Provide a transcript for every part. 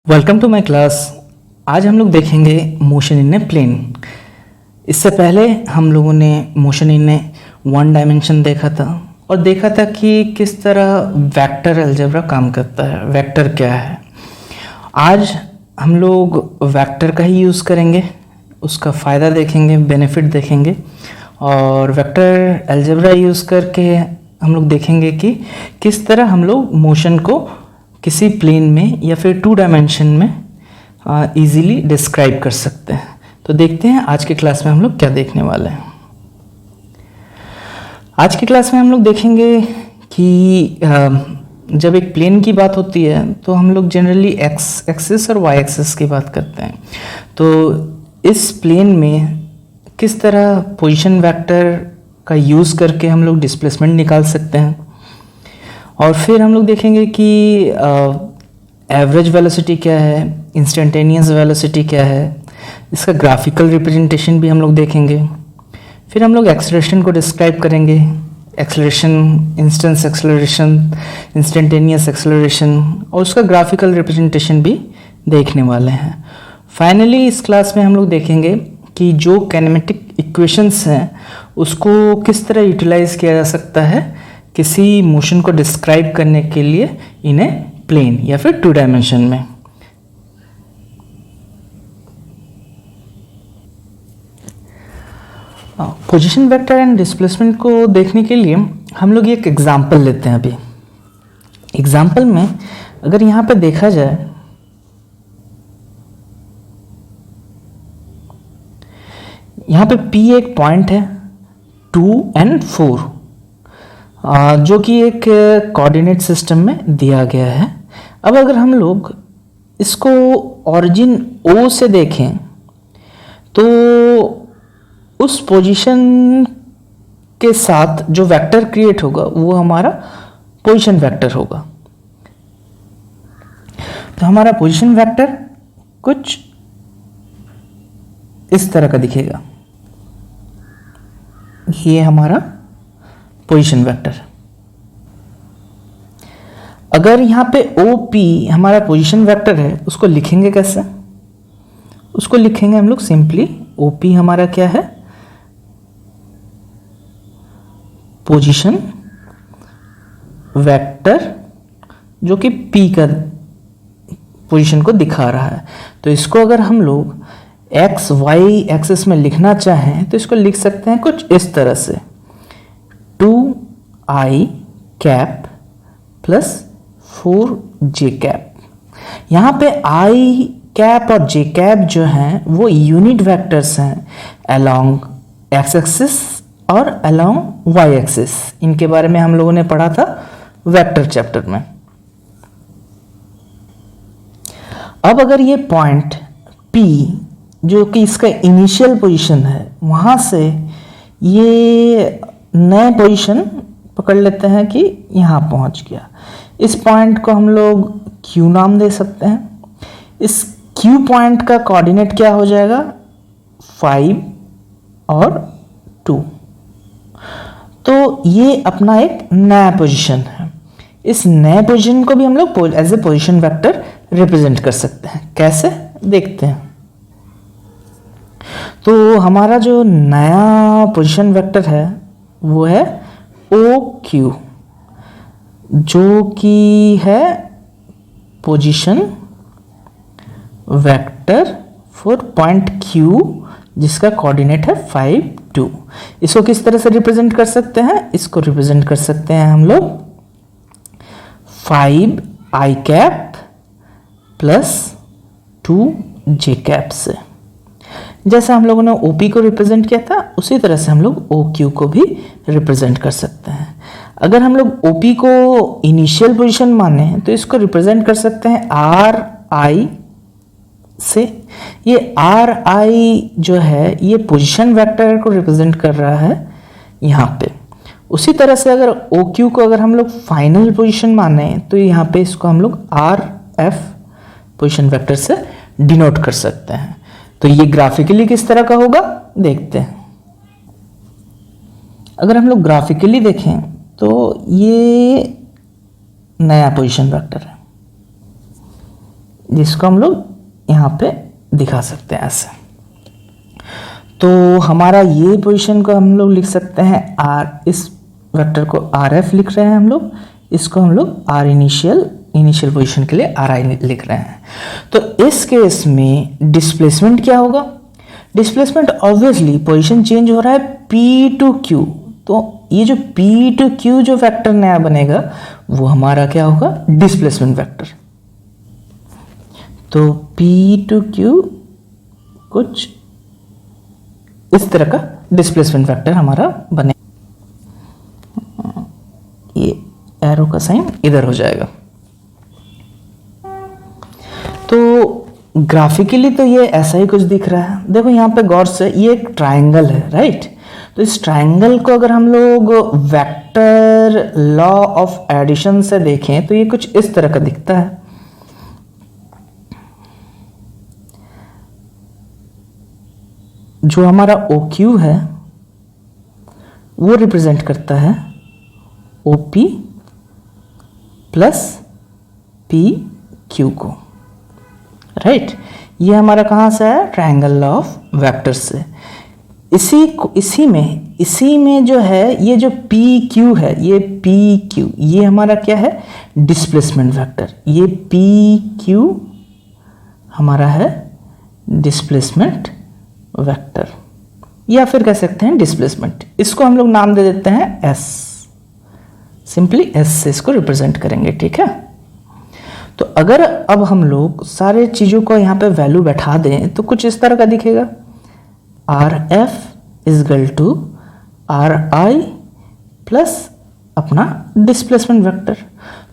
Welcome to my class. आज हम लोग देखेंगे मोशन इन ए प्लेन। इससे पहले हम लोगों ने motion in A one dimension देखा था और देखा था कि किस तरह वेक्टर अलजेब्रा काम करता है, वेक्टर क्या है। आज हम लोग वेक्टर का ही यूज़ करेंगे, उसका फ़ायदा देखेंगे, बेनिफिट देखेंगे और वेक्टर अलजेब्रा यूज़ करके हम लोग देखेंगे कि किस तरह हम लोग मोशन को किसी प्लेन में या फिर टू डायमेंशन में इजीली डिस्क्राइब कर सकते हैं। तो देखते हैं आज के क्लास में हम लोग क्या देखने वाले हैं। आज की क्लास में हम लोग देखेंगे कि जब एक प्लेन की बात होती है तो हम लोग जनरली एक्स एक्सिस और वाई एक्सिस की बात करते हैं। तो इस प्लेन में किस तरह पोजीशन वेक्टर का यूज़ करके हम लोग डिस्प्लेसमेंट निकाल सकते हैं और फिर हम लोग देखेंगे कि एवरेज वेलोसिटी क्या है, इंस्टेंटेनियस वेलोसिटी क्या है, इसका ग्राफिकल रिप्रेजेंटेशन भी हम लोग देखेंगे। फिर हम लोग एक्सेलरेशन को डिस्क्राइब करेंगे, acceleration, instance acceleration, instantaneous acceleration और उसका ग्राफिकल रिप्रेजेंटेशन भी देखने वाले हैं। फाइनली इस क्लास में हम लोग देखेंगे कि जो काइनेमेटिक इक्वेशंस हैं उसको किस तरह यूटिलाइज किया जा सकता है किसी मोशन को डिस्क्राइब करने के लिए इन ए प्लेन या फिर टू डायमेंशन में। पोजीशन वेक्टर एंड डिस्प्लेसमेंट को देखने के लिए हम लोग एक एग्जांपल लेते हैं। अभी एग्जांपल में अगर यहाँ पे देखा जाए, यहाँ पे P एक पॉइंट है 2 and 4 जो कि एक कोऑर्डिनेट सिस्टम में दिया गया है। अब अगर हम लोग इसको ओरिजिन O से देखें तो उस पोजीशन के साथ जो वेक्टर क्रिएट होगा वो हमारा पोजीशन वेक्टर होगा। तो हमारा पोजीशन वेक्टर कुछ इस तरह का दिखेगा। ये हमारा पोजीशन वेक्टर। अगर यहाँ पे OP हमारा पोजीशन वेक्टर है, उसको लिखेंगे कैसे? उसको लिखेंगे हम लोग सिंपली, OP हमारा क्या है? पोजीशन वेक्टर जो कि P का पोजीशन को दिखा रहा है। तो इसको अगर हम लोग एक्स वाई एक्सिस में लिखना चाहें तो इसको लिख सकते हैं कुछ इस तरह से, 2i cap plus 4j cap. यहाँ पे i कैप और j कैप जो हैं वो यूनिट वेक्टर्स हैं अलोंग x एक्सिस और अलोंग y एक्सिस। इनके बारे में हम लोगों ने पढ़ा था वेक्टर चैप्टर में। अब अगर ये पॉइंट P जो कि इसका इनिशियल पोजीशन है, वहाँ से ये नए पोजीशन पकड़ लेते हैं कि यहाँ पहुँच गया। इस पॉइंट को हम लोग Q नाम दे सकते हैं। इस Q पॉइंट का कोऑर्डिनेट क्या हो जाएगा? 5 और 2। तो ये अपना एक नया पोजीशन है। इस नए पोजीशन को भी हम लोग as a position vector represent कर सकते हैं। कैसे? देखते हैं। तो हमारा जो नया पोजीशन वेक्टर है वो है OQ, जो कि है position vector for point Q जिसका कोऑर्डिनेट है 5, 2। इसको किस तरह से रिप्रेजेंट कर सकते हैं? इसको रिप्रेजेंट कर सकते हैं हम लोग 5i cap plus 2j cap से। जैसा हम लोगों ने OP को रिप्रेजेंट किया था उसी तरह से हम लोग OQ को भी रिप्रेजेंट कर सकते हैं। अगर हम लोग OP को इनिशियल पोजीशन माने तो इसको रिप्रेजेंट कर सकते हैं RI से। ये RI जो है ये पोजीशन वेक्टर को रिप्रेजेंट कर रहा है यहाँ पे। उसी तरह से अगर OQ को अगर हम लोग फाइनल पोजीशन माने तो यहाँ पे इसको हम लोग RF पोजीशन वेक्टर से डिनोट कर सकते हैं। तो ये ग्राफिकली किस तरह का होगा देखते हैं। अगर हम लोग ग्राफिकली देखें तो ये नया पोजीशन वेक्टर है। जिसको हम लोग यहाँ पे दिखा सकते हैं ऐसे। तो हमारा ये पोजीशन को हम लोग लिख सकते हैं आर, इस वेक्टर को आर एफ लिख रहे हैं हम लोग, इसको हम लोग आर इनिशियल पोजीशन के लिए आर आई लिख रहे हैं। तो इस केस में डिस्प्लेसमेंट क्या होगा? डिस्प्लेसमेंट ऑब्वियसली पोजीशन चेंज हो रहा है पी टू क्यू, तो ये जो पी टू क्यू जो वेक्टर नया बनेगा वो हमारा क्या होगा? Displacement vector. तो पी टू क्यू कुछ इस तरह का डिस्प्लेसमेंट वेक्टर हमारा बने, ये एरो का साइन इधर हो जाएगा। तो ग्राफिकली तो ये ऐसा ही कुछ दिख रहा है। देखो यहाँ पे गौर से, ये एक ट्रायंगल है, राइट? तो इस ट्रायंगल को अगर हम लोग वेक्टर लॉ ऑफ एडिशन से देखें तो ये कुछ इस तरह का दिखता है। जो हमारा OQ है वो रिप्रेजेंट करता है OP प्लस PQ को, राइट? ये हमारा कहाँ से है? ट्रायंगल लॉ ऑफ वेक्टर से। इसी में जो है ये जो PQ है, ये PQ ये हमारा क्या है? Displacement vector. ये PQ हमारा है डिस्प्लेसमेंट वेक्टर, या फिर कह सकते हैं डिस्प्लेसमेंट। इसको हम लोग नाम दे देते हैं S, सिंपली S से इसको रिप्रेजेंट करेंगे, ठीक है? तो अगर अब हम लोग सारे चीज़ों को यहाँ पे वैल्यू बैठा दें तो कुछ इस तरह का दिखेगा, RF is equal to RI plus अपना डिस्प्लेसमेंट वेक्टर।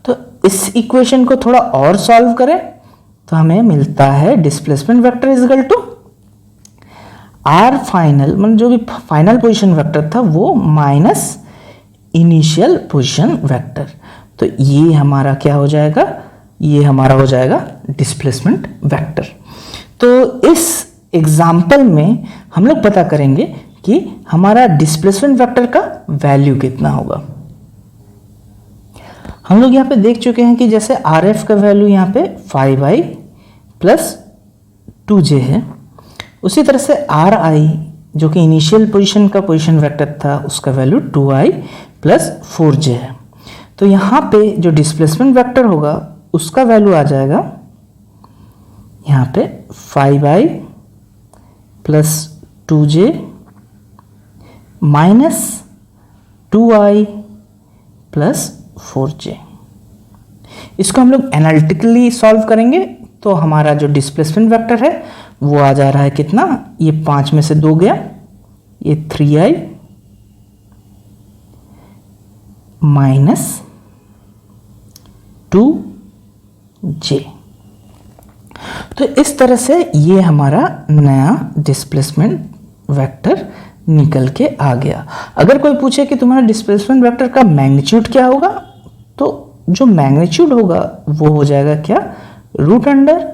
तो इस इक्वेशन को थोड़ा और सॉल्व करें तो हमें मिलता है displacement vector is equal to R final, मतलब जो भी फाइनल पोजीशन वेक्टर था वो माइनस इनिशियल पोजीशन वेक्टर। तो ये हमारा क्या हो जाएगा? ये हमारा हो जाएगा डिस्प्लेसमेंट वेक्टर। तो इस एग्जाम्पल में हम लोग पता करेंगे कि हमारा डिस्प्लेसमेंट वेक्टर का वैल्यू कितना होगा। हम लोग यहाँ पे देख चुके हैं कि जैसे RF का वैल्यू यहाँ पे 5i प्लस 2j है, उसी तरह से RI जो कि इनिशियल पोजीशन का पोजीशन वेक्टर था उसका वैल्यू 2i प्लस 4j है। तो यहाँ पे जो डिस्प्लेसमेंट वेक्टर होगा उसका वैल्यू आ जाएगा यहाँ पे 5i plus 2j minus 2i plus 4j। इसको हम लोग एनालिटिकली सॉल्व करेंगे तो हमारा जो डिस्प्लेसमेंट वेक्टर है वो आ जा रहा है कितना? ये 5 में से 2 गया, ये 3i माइनस 2j। तो इस तरह से ये हमारा नया डिस्प्लेसमेंट वेक्टर निकल के आ गया। अगर कोई पूछे कि तुम्हारा डिस्प्लेसमेंट वेक्टर का मैग्नीट्यूड क्या होगा, तो जो मैग्नीट्यूड होगा वो हो जाएगा क्या? रूट अंडर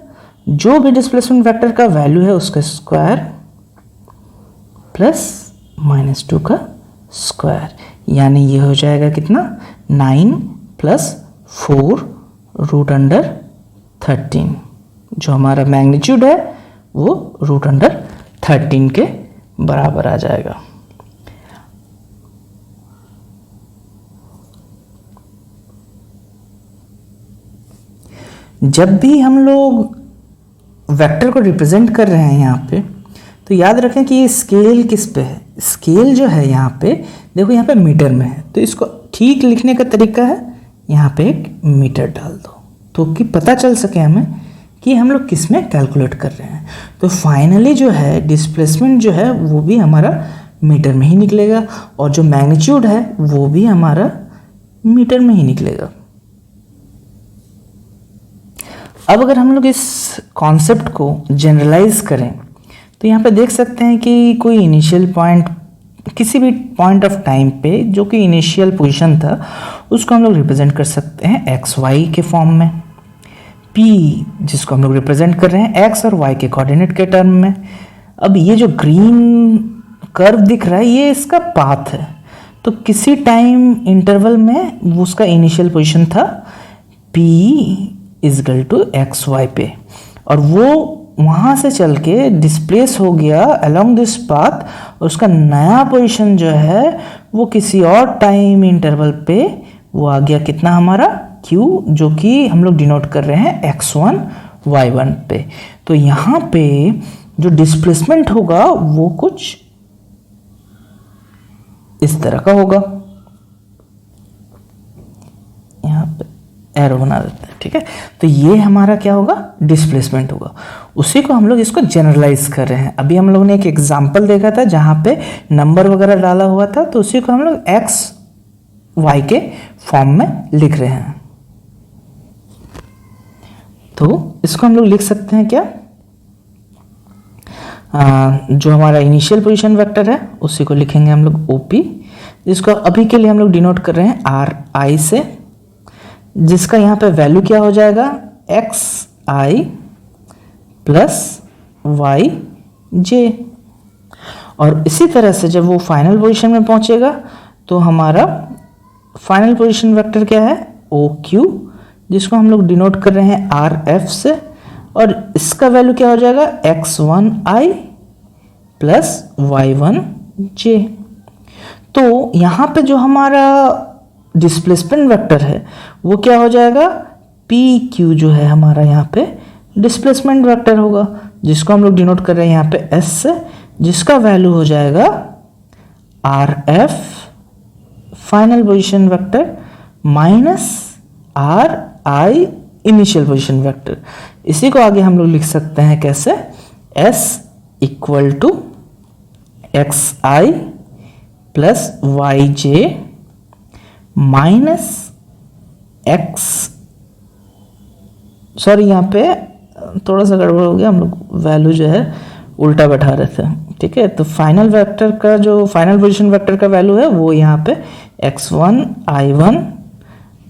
जो भी डिस्प्लेसमेंट वेक्टर का वैल्यू है उसका स्क्वायर प्लस -2 का स्क्वायर, यानी ये हो जाएगा कितना? 9 प्लस 4 रूट अंडर 13। जो हमारा मैग्नीट्यूड है वो रूट अंडर 13 के बराबर आ जाएगा। जब भी हम लोग वेक्टर को रिप्रेजेंट कर रहे हैं यहाँ पे, तो याद रखें कि ये स्केल किस पे है? स्केल जो है यहाँ पे, देखो यहाँ पे मीटर में है, तो इसको ठीक लिखने का तरीका है यहाँ पे एक मीटर डाल दो, तो कि पता चल सके हमें कि हम लोग किस में कैलकुलेट कर रहे हैं। तो फाइनली जो है डिस्प्लेसमेंट जो है वो भी हमारा मीटर में ही निकलेगा, और जो मैग्नीट्यूड है वो भी हमारा मीटर में ही निकलेगा। अब अगर हम लोग इस कॉन्सेप्ट को जनरलाइज करें तो यहाँ पे देख सकते हैं कि कोई इनिशियल पॉइंट, किसी भी पॉइंट ऑफ टाइम पे जो कि इनिशियल पोजीशन था उसको हम लोग रिप्रेजेंट कर सकते हैं एक्स वाई के फॉर्म में। P जिसको हम लोग रिप्रेजेंट कर रहे हैं एक्स और वाई के कोऑर्डिनेट के टर्म में। अब ये जो ग्रीन कर्व दिख रहा है ये इसका पाथ है, तो किसी टाइम इंटरवल में उसका इनिशियल पोजीशन था P is equal to X Y पे। और वो वहाँ से चल के डिस्प्लेस हो गया अलोंग दिस पाथ, और उसका नया पोजीशन जो है वो किसी और टाइम इंटरवल पे वो आ गया कितना हमारा q, जो कि हम लोग डिनोट कर रहे हैं x1 y1 पे। तो यहाँ पे जो डिस्प्लेसमेंट होगा वो कुछ इस तरह का होगा, यहाँ पे एरो बना देते हैं, ठीक है। तो ये हमारा क्या होगा, डिस्प्लेसमेंट होगा। उसी को हम लोग इसको जनरलाइज कर रहे हैं। अभी हम लोग ने एक एग्जांपल देखा था जहाँ पे नंबर वगैरह डाला हुआ था, तो उसी को हम लोग एक्स वाई के फॉर्म में लिख रहे हैं। तो इसको हम लोग लिख सकते हैं क्या, जो हमारा इनिशियल पोजीशन वेक्टर है उसी को लिखेंगे हम लोग OP, जिसको अभी के लिए हम लोग डिनोट कर रहे हैं RI से, जिसका यहाँ पे वैल्यू क्या हो जाएगा XI प्लस YJ। और इसी तरह से जब वो फाइनल पोजीशन में पहुंचेगा तो हमारा फाइनल पोजीशन वेक्टर क्या है OQ, जिसको हम लोग डिनोट कर रहे हैं RF से, और इसका वैल्यू क्या हो जाएगा X1I प्लस Y1J। तो यहाँ पे जो हमारा डिस्प्लेसमेंट वेक्टर है वो क्या हो जाएगा PQ, जो है हमारा यहाँ पे डिस्प्लेसमेंट वेक्टर होगा, जिसको हम लोग डिनोट कर रहे हैं यहाँ पे S से, जिसका वैल्यू हो जाएगा RF final position vector minus RI initial position vector. इसी को आगे हम लोग लिख सकते हैं कैसे, S equal to XI plus YJ minus X, sorry यहाँ पे थोड़ा सा गड़बड़ हो गया, हम लोग वैल्यू जो है उल्टा बैठा रहे थे, ठीक है। तो फाइनल वेक्टर का जो फाइनल पोजीशन वेक्टर का वैल्यू है वो यहाँ पे X1I1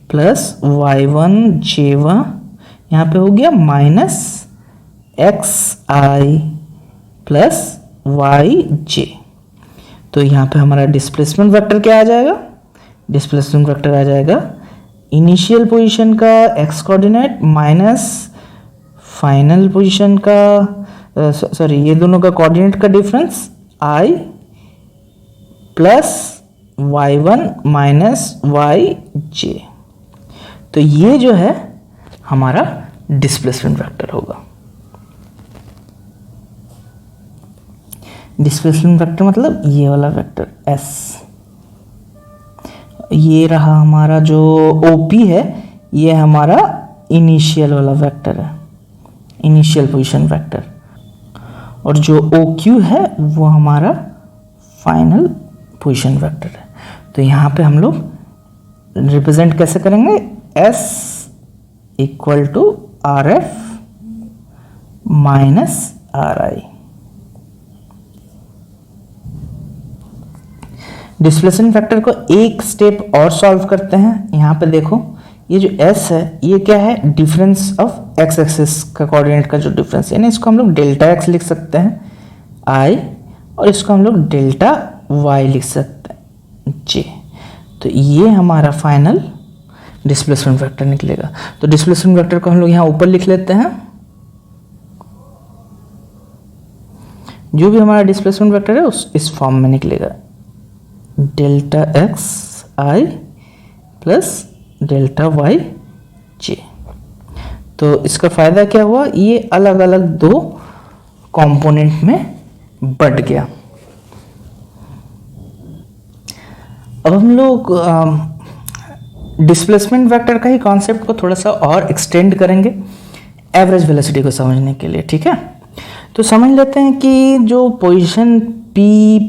प्लस Y1J1 यहाँ पे हो गया माइनस XI प्लस YJ। तो यहाँ पे हमारा डिस्प्लेसमेंट वेक्टर क्या आ जाएगा, डिस्प्लेसमेंट वेक्टर आ जाएगा इनिशियल पोजीशन का x coordinate minus final position का सॉरी ये दोनों का कोऑर्डिनेट का difference I plus Y1 minus YJ। तो ये जो है हमारा डिस्प्लेसमेंट वेक्टर होगा। डिस्प्लेसमेंट वेक्टर मतलब ये वाला वेक्टर S, ये रहा हमारा जो OP है, ये हमारा इनिशियल वाला वेक्टर है, इनिशियल पोजीशन वेक्टर, और जो OQ है वो हमारा फाइनल पोजीशन वेक्टर है। तो यहाँ पे हम लोग रिप्रेजेंट कैसे करेंगे, S equal to RF minus RI। Displacement vector को एक स्टेप और सॉल्व करते हैं। यहाँ पे देखो ये जो S है ये क्या है, डिफरेंस ऑफ x एक्सिस का कोऑर्डिनेट का जो डिफरेंस, यानी इसको हम लोग डेल्टा x लिख सकते हैं I, और इसको हम लोग डेल्टा y लिख सकते हैं J। तो ये हमारा फाइनल डिस्प्लेसमेंट वेक्टर निकलेगा। तो डिस्प्लेसमेंट वेक्टर को हम लोग यहाँ ऊपर लिख लेते हैं, जो भी हमारा डिस्प्लेसमेंट वेक्टर है उस इस फॉर्म में निकलेगा, delta x i plus delta Y j. तो इसका फायदा क्या हुआ, ये अलग अलग दो कंपोनेंट में बढ़ गया। अब हम लोग डिस्प्लेसमेंट वेक्टर का ही कॉन्सेप्ट को थोड़ा सा और एक्सटेंड करेंगे एवरेज वेलोसिटी को समझने के लिए, ठीक है। तो समझ लेते हैं कि जो पोजीशन P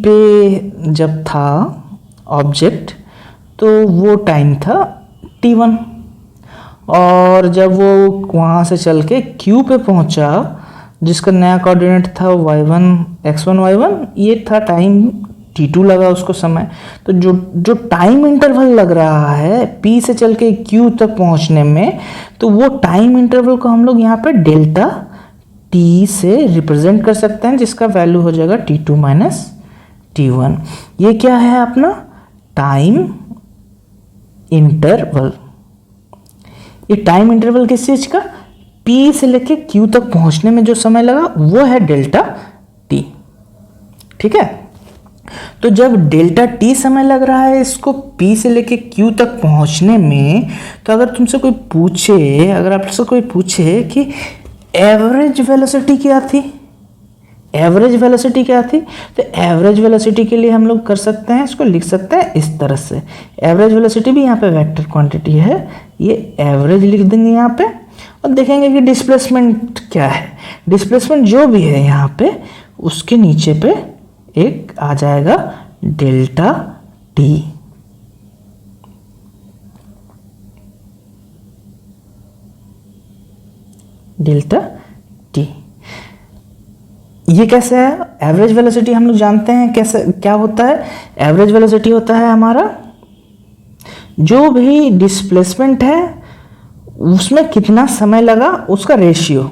पे जब था ऑब्जेक्ट तो वो टाइम था t1, और जब वो वहाँ से चल के Q पे पहुँचा जिसका नया कोऑर्डिनेट था x1 y1, ये था टाइम t2 लगा उसको समय। तो जो टाइम इंटरवल लग रहा है P से चल के Q तक पहुँचने में, तो वो टाइम इंटरवल को हम लोग यहाँ पे डेल्टा t से रिप्रेजेंट कर सकते हैं, जिसका वैल्यू हो जाएगा t2 माइनस t1। ये क्या है अपना टाइम इंटरवल। ये टाइम इंटरवल किस चीज का, P से लेके Q तक पहुंचने में जो समय लगा वो है डेल्टा T। ठीक है, तो जब डेल्टा T समय लग रहा है इसको P से लेके Q तक पहुंचने में, तो अगर आपसे कोई पूछे कि एवरेज वेलोसिटी क्या थी, तो एवरेज वेलोसिटी के लिए हम लोग कर सकते हैं, इसको लिख सकते हैं इस तरह से। एवरेज वेलोसिटी भी यहाँ पे वेक्टर क्वांटिटी है, ये एवरेज लिख देंगे यहाँ पे, और देखेंगे कि डिस्प्लेसमेंट क्या है। डिस्प्लेसमेंट जो भी है यहाँ पे उसके नीचे पे एक आ जाएगा डेल्टा T। डेल्टा T ये कैसे है? एवरेज वेलोसिटी हम लोग जानते हैं कैसे क्या होता है। एवरेज वेलोसिटी होता है हमारा जो भी डिस्प्लेसमेंट है उसमें कितना समय लगा उसका रेशियो।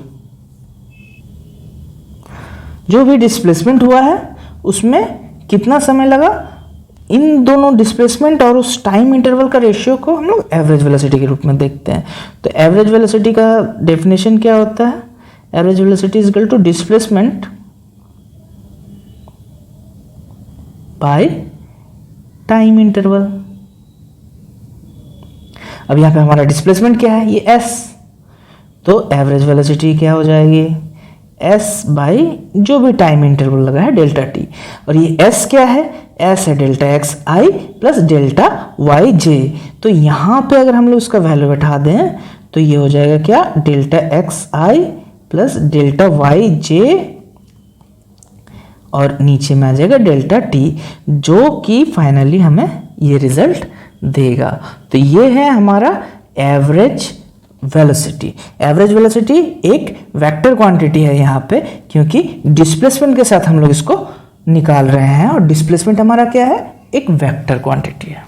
जो भी डिस्प्लेसमेंट हुआ है उसमें कितना समय लगा, इन दोनों डिस्प्लेसमेंट और उस टाइम इंटरवल का रेशियो को हम लोग एवरेज वेलोसिटी के रूप में देखते हैं। तो एवरेज वेलोसिटी का डेफिनेशन क्या होता है? Average velocity is equal to displacement by time interval. अब यहाँ पे हमारा डिस्प्लेसमेंट क्या है? ये s, तो एवरेज वेलोसिटी क्या हो जाएगी? s बाई जो भी टाइम इंटरवल लगा है डेल्टा t। और ये s क्या है? s है delta x i plus delta Y j. तो यहाँ पे अगर हम लोग उसका वैल्यू बैठा दें तो ये हो जाएगा क्या? Delta x i plus delta Y J, और नीचे में आ जाएगा डेल्टा t, जो कि फाइनली हमें ये रिजल्ट देगा। तो ये है हमारा एवरेज वेलोसिटी। एवरेज वेलोसिटी एक वेक्टर क्वांटिटी है यहाँ पे, क्योंकि डिस्प्लेसमेंट के साथ हम लोग इसको निकाल रहे हैं, और डिस्प्लेसमेंट हमारा क्या है? एक वेक्टर क्वांटिटी है।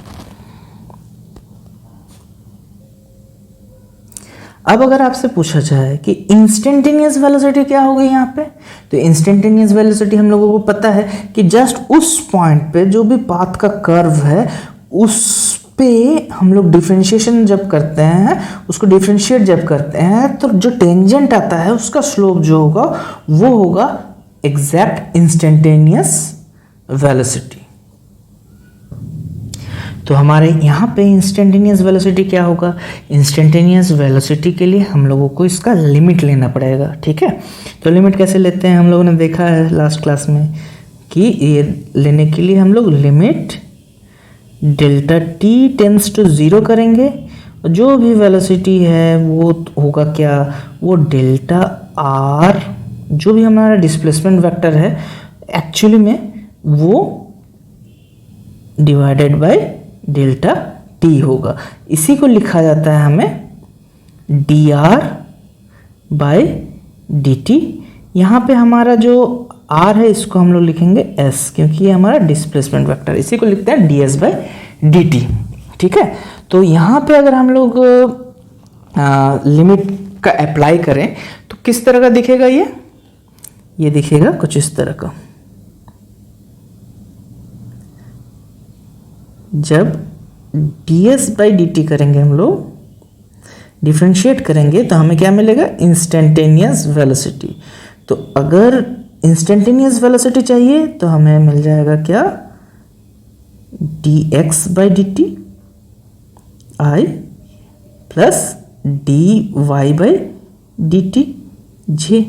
अब अगर आपसे पूछा जाए कि इंस्टेंटेनियस वेलोसिटी क्या होगी यहाँ पे, तो इंस्टेंटेनियस वेलोसिटी हम लोगों को पता है कि जस्ट उस पॉइंट पे जो भी पाथ का कर्व है उस पे हम लोग डिफरेंशिएशन जब करते हैं, उसको डिफरेंशिएट जब करते हैं, तो जो टेंजेंट आता है उसका स्लोप जो होगा वो होगा एग्जैक्ट इंस्टेंटेनियस वेलोसिटी। तो हमारे यहाँ पे इंस्टेंटेनियस वेलोसिटी क्या होगा? इंस्टेंटेनियस वेलोसिटी के लिए हम लोगों को इसका लिमिट लेना पड़ेगा। ठीक है, तो लिमिट कैसे लेते हैं? हम लोगों ने देखा है लास्ट क्लास में कि ये लेने के लिए हम लोग limit delta t tends to 0 करेंगे, और जो भी वेलोसिटी है वो होगा क्या? वो डेल्टा r, जो भी हमारा डिस्प्लेसमेंट वेक्टर है एक्चुअली में वो डिवाइडेड बाय डेल्टा t होगा। इसी को लिखा जाता है हमें dr बाय dt। यहाँ पे हमारा जो r है इसको हम लोग लिखेंगे s, क्योंकि ये हमारा डिस्प्लेसमेंट वेक्टर, इसी को लिखते हैं ds बाय dt। ठीक है, तो यहाँ पे अगर हम लोग लिमिट का अप्लाई करें तो किस तरह का दिखेगा? ये दिखेगा कुछ इस तरह का। जब ds बाई dt करेंगे हम लोग, डिफ्रेंशिएट करेंगे, तो हमें क्या मिलेगा? Instantaneous velocity. तो अगर इंस्टेंटेनियस वेलोसिटी चाहिए तो हमें मिल जाएगा क्या? dx by dt i plus dy by dt j।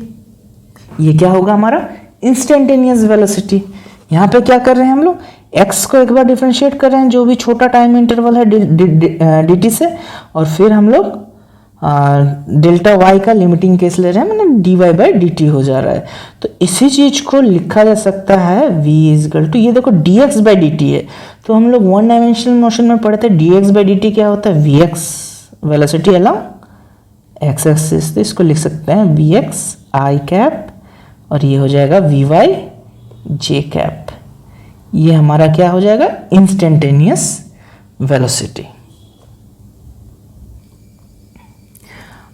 ये क्या होगा? हमारा इंस्टेंटेनियस वेलोसिटी। यहाँ पे क्या कर रहे हैं हम लोग? x को एक बार डिफरेंशिएट कर रहे हैं जो भी छोटा टाइम इंटरवल है dt से, और फिर हम लोग डेल्टा y का लिमिटिंग केस ले रहे हैं, मतलब dy बाई dt हो जा रहा है। तो इसी चीज को लिखा जा सकता है v इज इक्वल टू, ये देखो dx बाई dt है, तो हम लोग वन डायमेंशनल मोशन में पढ़े थे dx बाई dt क्या होता है? vx velocity along x axis, तो इसको लिख सकते हैं vx i कैप, और ये हो जाएगा vy j कैप। ये हमारा क्या हो जाएगा? Instantaneous velocity.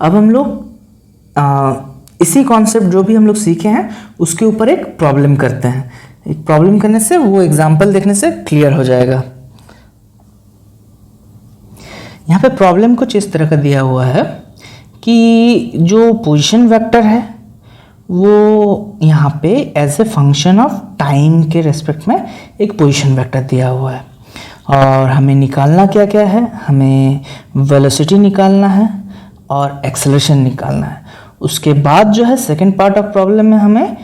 अब हम लोग इसी कॉन्सेप्ट जो भी हम लोग सीखे हैं उसके ऊपर एक प्रॉब्लम करते हैं। एक प्रॉब्लम करने से, वो एग्जांपल देखने से क्लियर हो जाएगा। यहाँ पे प्रॉब्लम कुछ इस तरह का दिया हुआ है कि जो पोजीशन वेक्टर है वो यहाँ पे as a function of time के रेस्पेक्ट में एक पोजीशन वेक्टर दिया हुआ है, और हमें निकालना क्या क्या है, हमें वेलोसिटी निकालना है और एक्सेलरेशन निकालना है। उसके बाद जो है सेकंड पार्ट ऑफ प्रॉब्लम में हमें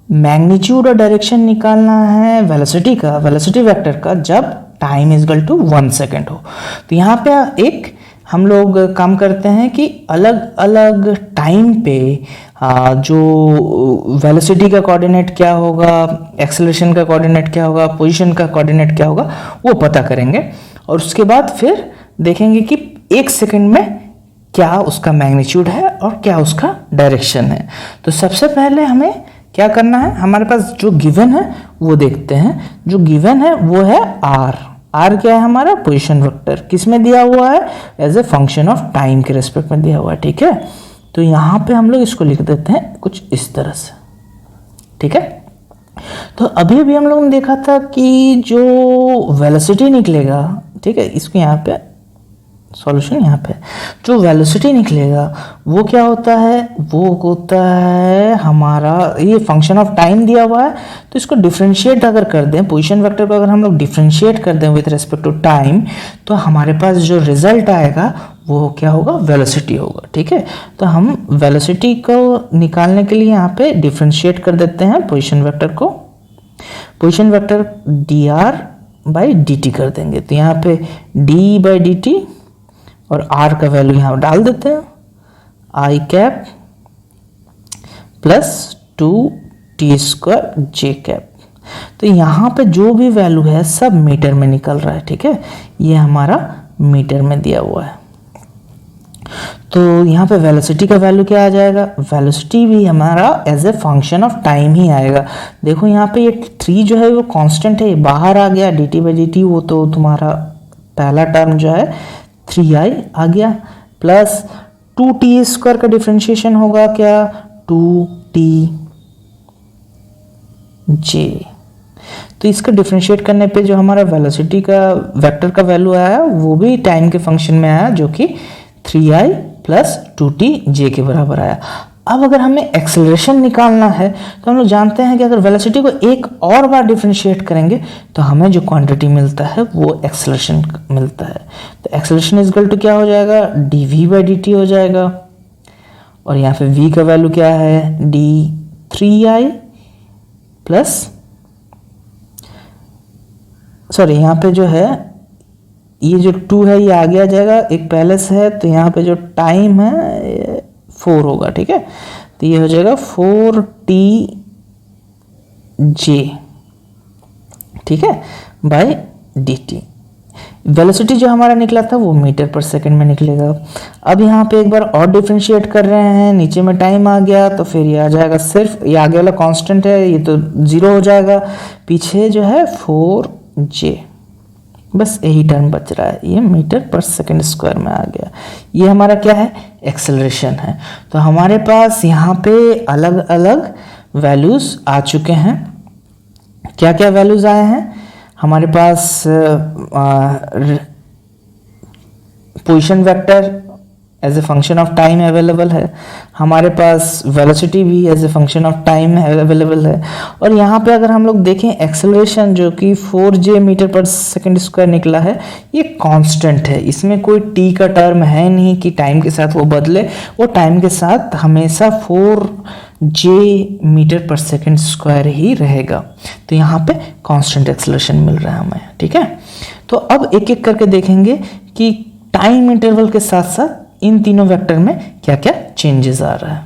मैग्नीट्यूड और डायरेक्शन निकालना है वेलोसिटी का, वेलोसिटी वेक्टर का, जब time is equal to 1 second हो। तो यहाँ पे एक हम लोग काम करते हैं कि अलग अलग टाइम पे जो वेलोसिटी का कोऑर्डिनेट क्या होगा, एक्सेलरेशन का कोऑर्डिनेट क्या होगा, पोजीशन का कोऑर्डिनेट क्या होगा, वो पता करेंगे, और उसके बाद फिर देखेंगे कि 1 सेकेंड में क्या उसका मैग्नीट्यूड है और क्या उसका डायरेक्शन है। तो सबसे पहले हमें क्या करना है, हमारे पास जो गिवन है वो देखते हैं। जो गिवन है वो है आर। आर क्या है, हमारा पोजीशन वेक्टर, किस में दिया हुआ है, as a function of time के रेस्पेक्ट में दिया हुआ है। ठीक है, तो यहाँ पे हम लोग इसको लिख देते हैं कुछ इस तरह से। ठीक है, तो अभी अभी हम लोगों ने देखा था कि जो वेलोसिटी निकलेगा, ठीक है, इसको यहाँ पे सॉल्यूशन, यहाँ पे जो वेलोसिटी निकलेगा वो क्या होता है, वो होता है हमारा, ये फंक्शन ऑफ टाइम दिया हुआ है, तो इसको डिफरेंशिएट अगर कर दें, पोजीशन वेक्टर को अगर हम लोग डिफरेंशिएट कर दें विद रिस्पेक्ट टू टाइम, तो हमारे पास जो रिजल्ट आएगा वो क्या होगा, वेलोसिटी होगा। ठीक है, तो हम वेलोसिटी को निकालने के लिए यहाँ पे डिफरेंशिएट कर देते हैं पोजीशन वेक्टर को, position vector d r by d t कर देंगे। तो यहाँ पे डी बाई डी टी और r का वैल्यू यहाँ डाल देते हैं, i cap plus 2t² j cap. तो यहाँ पे जो भी वैल्यू है सब मीटर में निकल रहा है। ठीक है, ये हमारा मीटर में दिया हुआ है। तो यहाँ पे वेलोसिटी का वैल्यू क्या आ जाएगा, वेलोसिटी भी हमारा as a function of time ही आएगा। देखो यहाँ पे ये 3 जो है वो कांस्टेंट है, ये बाहर आ गया, dt बाई dt, वो तो तुम्हारा पहला टर्म जो है 3i आ गया, प्लस 2t² का डिफरेंशिएशन होगा क्या, 2tj। तो इसका डिफरेंशिएट करने पे जो हमारा वेलोसिटी का वेक्टर का वैल्यू आया वो भी टाइम के फंक्शन में आया, जो कि 3i प्लस 2tj के बराबर आया। अब अगर हमें एक्सेलरेशन निकालना है तो हम लोग जानते हैं कि अगर वेलोसिटी को एक और बार डिफरेंशिएट करेंगे तो हमें जो क्वांटिटी मिलता है वो एक्सेलरेशन मिलता है। तो एक्सेलरेशन इज इक्वल टू क्या हो जाएगा, dv बाई dt हो जाएगा, और यहाँ पे v का वैल्यू क्या है, d3i प्लस, सॉरी यहाँ पे जो है ये जो 2 है ये आगे आ जाएगा, एक पहले से है, तो यहाँ पे जो टाइम है 4 होगा। ठीक है, तो ये हो जाएगा 4tj, ठीक है, बाय dt। वेलोसिटी जो हमारा निकला था वो मीटर पर सेकंड में निकलेगा। अब यहाँ पे एक बार और डिफरेंशिएट कर रहे हैं, नीचे में टाइम आ गया तो फिर ये आ जाएगा, सिर्फ ये आगे वाला कांस्टेंट है, ये तो 0 हो जाएगा, पीछे जो है 4j, बस यही टर्म बच रहा है, ये मीटर पर सेकंड स्क्वायर में आ गया। ये हमारा क्या है, एक्सेलरेशन है। तो हमारे पास यहाँ पे अलग अलग वैल्यूज आ चुके हैं। क्या क्या वैल्यूज आए हैं, हमारे पास position vector as a function of time available है, हमारे पास वेलोसिटी भी as a function of time available है, और यहाँ पे अगर हम लोग देखें एक्सेलरेशन जो कि 4j मीटर पर सेकंड स्क्वायर निकला है, ये कांस्टेंट है, इसमें कोई t का टर्म है नहीं कि टाइम के साथ वो बदले, वो टाइम के साथ हमेशा 4j मीटर पर सेकंड स्क्वायर ही रहेगा। तो यहाँ पे कांस्टेंट एक्सेलरेशन मिल रहा है हमें। ठीक है, तो अब एक एक करके देखेंगे कि टाइम इंटरवल के साथ साथ इन तीनों वेक्टर में क्या क्या चेंजेस आ रहा है।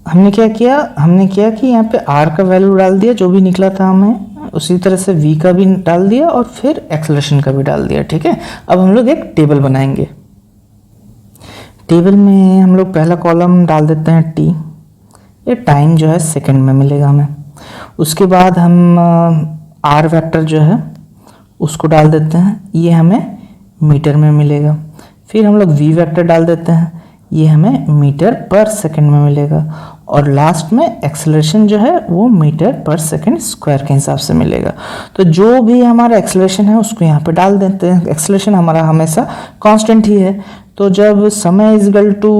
हमने क्या किया, हमने किया कि यहाँ पे r का वैल्यू डाल दिया, जो भी निकला था हमें, उसी तरह से v का भी डाल दिया और फिर एक्सेलरेशन का भी डाल दिया। ठीक है, अब हम लोग एक टेबल बनाएंगे। टेबल में हम लोग पहला कॉलम डाल देते हैं t, ये टाइम जो है सेकंड में मिलेगा हमें। उसके बाद हम r वेक्टर जो है उसको डाल देते हैं, ये हमें मीटर में मिलेगा। फिर हम लोग v वेक्टर डाल देते हैं, ये हमें मीटर पर सेकंड में मिलेगा। और लास्ट में एक्सेलरेशन जो है वो मीटर पर सेकंड स्क्वायर के हिसाब से मिलेगा। तो जो भी हमारा एक्सेलरेशन है उसको यहाँ पे डाल देते हैं। एक्सेलरेशन हमारा हमेशा कांस्टेंट ही है। तो जब समय इज इक्वल टू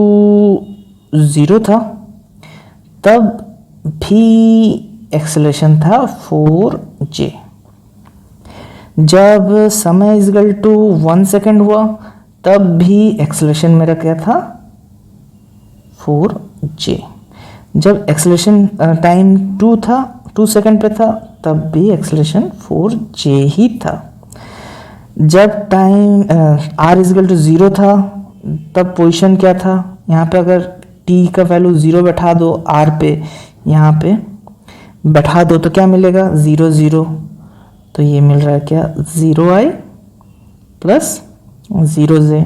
0 था तब भी एक्सेलरेशन था 4J। जब समय इज इक्वल टू 1 सेकेंड हुआ तब भी एक्सेलरेशन मेरा क्या था 4J। जब एक्सेलरेशन टाइम 2 था 2 सेकेंड पे था तब भी एक्सेलरेशन 4J ही था। जब time r is equal to 0 था तब पोजीशन क्या था, यहाँ पे अगर t का वैल्यू 0 बैठा दो r पे, यहाँ पे बैठा दो तो क्या मिलेगा 0 0, तो ये मिल रहा है क्या 0i प्लस 0j।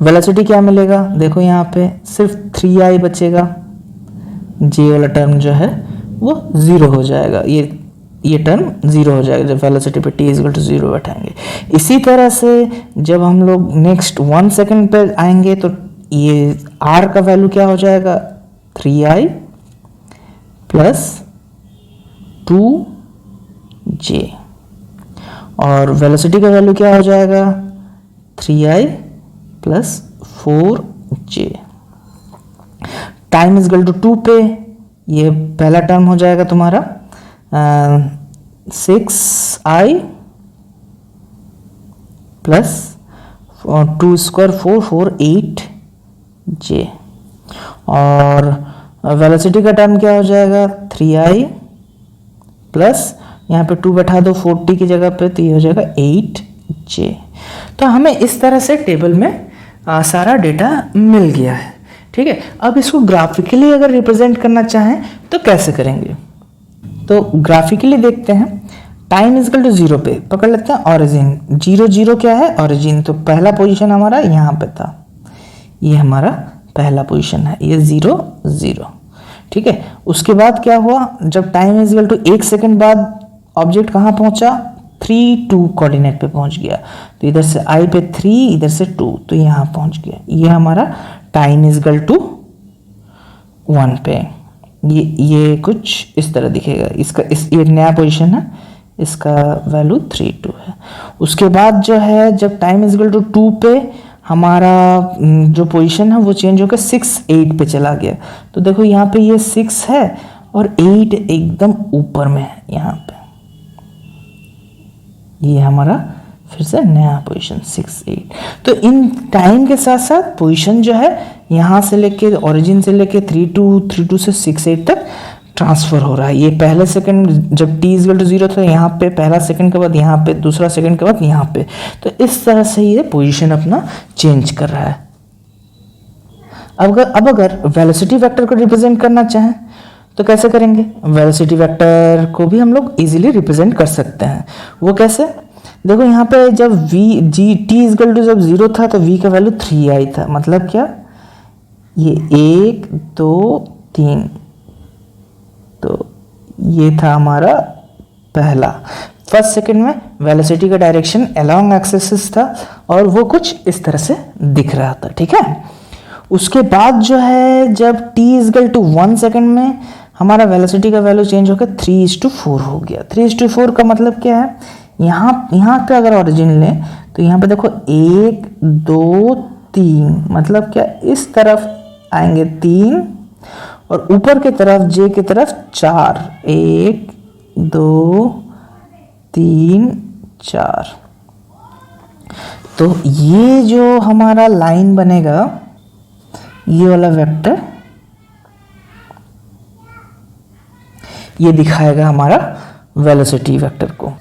वेलोसिटी क्या मिलेगा, देखो यहाँ पे सिर्फ 3i बचेगा, j वाला टर्म जो है वो 0 हो जाएगा, ये टर्म 0 हो जाएगा जब वेलोसिटी पे t इज इक्वल टू 0 बैठाएंगे। इसी तरह से जब हम लोग नेक्स्ट 1 सेकेंड पे आएंगे तो ये r का वैल्यू क्या हो जाएगा 3i प्लस 2j, और वेलोसिटी का वैल्यू क्या हो जाएगा 3i plus 4j। Time is equal to 2 पे ये पहला टर्म हो जाएगा तुम्हारा 6i प्लस 2 स्क्वायर 4 8j, और वेलोसिटी का टर्म क्या हो जाएगा 3i प्लस यहाँ पे 2 बैठा दो 40 की जगह पे तो ये हो जाएगा 8j। तो हमें इस तरह से टेबल में सारा डेटा मिल गया है। ठीक है, अब इसको ग्राफिकली अगर रिप्रेजेंट करना चाहें तो कैसे करेंगे, तो ग्राफिकली देखते हैं। टाइम इज इक्वल टू 0 पे पकड़ लेते हैं ऑरिजिन, 0 0 क्या है ऑरिजिन, तो पहला पोजीशन हमारा यहाँ पे था, ये हमारा पहला पोजीशन है, ये 0 0। ठीक है, उसके बाद क्या हुआ, जब time is equal to 1 second बाद ऑब्जेक्ट कहाँ पहुंचा 3 2 कोऑर्डिनेट पे पहुंच गया, तो इधर से i पे 3 इधर से 2 तो यहाँ पहुंच गया। ये हमारा टाइम इज इक्वल टू 1 पे ये कुछ इस तरह दिखेगा, इसका ये नया पोजीशन है, इसका वैल्यू 3 2 है। उसके बाद जो है जब टाइम इज इक्वल टू 2 पे हमारा जो पोजीशन है वो चेंज होकर 6 8 पे चला गया, तो देखो यहाँ पे ये 6 है और 8 एकदम ऊपर में है यहाँ पे, ये हमारा फिर से नया पोजीशन 6 8। तो इन टाइम के साथ साथ पोजीशन जो है यहाँ से लेके ओरिजिन से लेके 3 2 से 6 8 तक ट्रांसफर हो रहा है। ये पहले सेकंड जब t इक्वल टू 0 था यहाँ पे पहला सेकंड के बाद यहाँ पे, दूसरा सेकंड के बाद यहाँ पे, तो इस तरह से ये पोजीशन अपना चेंज कर रहा है। अब अगर वेलोसिटी वेक्टर को रिप्रेजेंट करना चाहें तो कैसे करेंगे, वेलोसिटी वेक्टर को भी हम लोग इजीली रिप्रेजेंट कर सकते हैं। वो कैसे, देखो यहाँ पे जब t इक्वल टू जब 0 था तो v का वैल्यू 3i था, मतलब क्या ये 1 2 3, तो ये था हमारा पहला। फर्स्ट सेकंड में वेलोसिटी का डायरेक्शन अलोंग एक्सिस था और वो कुछ इस तरह से दिख रहा था। ठीक है, उसके बाद जो है जब t इक्वल टू 1 सेकंड में हमारा वेलोसिटी का वैल्यू चेंज होकर 3:4 हो गया। 3:4 का मतलब क्या है, यहाँ पे अगर ओरिजिन लें तो यहाँ पे देखो 1 2 3, मतलब क्या इस तरफ आएंगे 3 और ऊपर की तरफ j की तरफ 4, 1 2 3 4। तो ये जो हमारा लाइन बनेगा ये वाला वेक्टर ये दिखाएगा हमारा वेलोसिटी वेक्टर को।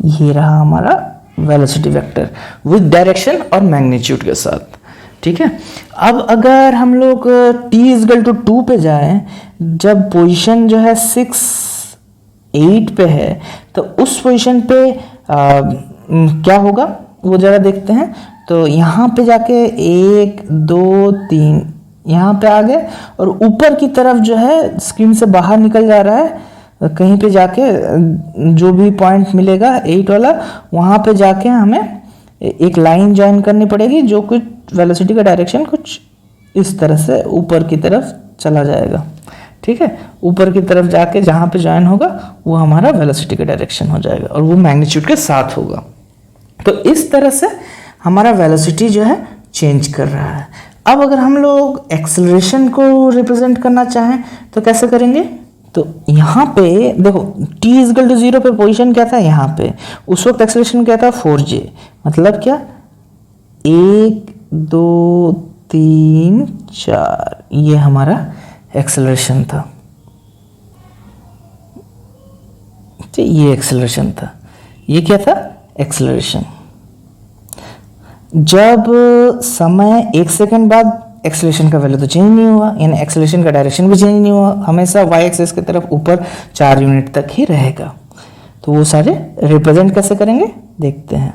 ये रहा हमारा वेलोसिटी वेक्टर विद डायरेक्शन और मैग्नीट्यूड के साथ। ठीक है, अब अगर हम लोग t इक्वल टू 2 पे जाएं, जब पोजीशन जो है 6 8 पे है तो उस पोजीशन पे क्या होगा वो जरा देखते हैं। तो यहाँ पे जाके 1 2 3 यहाँ पे आ गए और ऊपर की तरफ जो है स्क्रीन से बाहर निकल जा रहा है, कहीं पे जाके जो भी पॉइंट मिलेगा 8 वाला वहाँ पे जाके हमें एक लाइन ज्वाइन करनी पड़ेगी जो कुछ वेलोसिटी का डायरेक्शन कुछ इस तरह से ऊपर की तरफ चला जाएगा, ठीक है। ऊपर की तरफ जाके जहाँ पे ज्वाइन होगा वो हमारा वेलोसिटी का डायरेक्शन हो जाएगा और वो मैग्नीट्यूड के साथ होगा। तो इस तरह से हमारा वेलोसिटी जो है चेंज कर रहा है। अब अगर हम लोग एक्सेलरेशन को रिप्रेजेंट करना चाहें तो कैसे करेंगे? तो यहाँ पे देखो t इजकल टू 0 पे पोजीशन क्या था, यहाँ पे उस वक्त एक्सेलरेशन क्या था 4j, मतलब क्या 1 2 3 4, ये हमारा एक्सेलरेशन था, ठीक, ये एक्सेलरेशन था, ये क्या था एक्सेलरेशन। जब समय 1 सेकंड बाद एक्सेलरेशन का वैल्यू तो चेंज नहीं हुआ, यानी एक्सेलरेशन का डायरेक्शन भी चेंज नहीं हुआ, हमेशा y एक्सिस की तरफ ऊपर 4 यूनिट तक ही रहेगा। तो वो सारे रिप्रेजेंट कैसे करेंगे देखते हैं।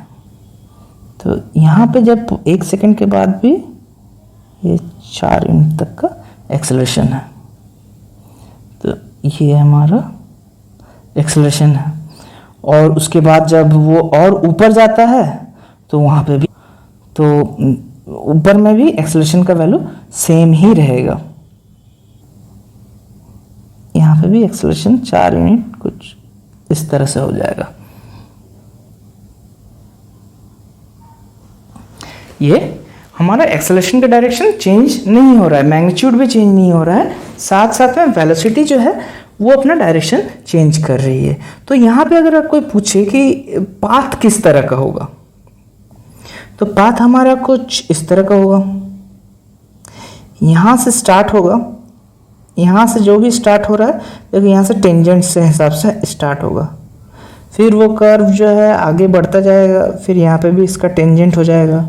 तो यहाँ पे जब 1 सेकंड के बाद भी ये 4 यूनिट तक का एक्सेलरेशन है, तो ये हमारा एक्सेलरेशन है। और उसके बाद जब वो और ऊपर जाता है तो वहाँ पे भी, तो ऊपर में भी एक्सेलरेशन का वैल्यू सेम ही रहेगा। यहाँ पे भी एक्सेलरेशन 4 यूनिट कुछ इस तरह से हो जाएगा। ये हमारा एक्सेलरेशन का डायरेक्शन चेंज नहीं हो रहा है, मैग्नीट्यूड भी चेंज नहीं हो रहा है, साथ साथ में वेलोसिटी जो है वो अपना डायरेक्शन चेंज कर रही है। तो यहाँ पे अगर आप कोई पूछे कि पाथ किस तरह का होगा, तो पाथ हमारा कुछ इस तरह का होगा। यहाँ से स्टार्ट होगा, यहाँ से जो भी स्टार्ट हो रहा है देखो यहाँ से टेंजेंट से हिसाब से स्टार्ट होगा, फिर वो कर्व जो है आगे बढ़ता जाएगा, फिर यहाँ पे भी इसका टेंजेंट हो जाएगा,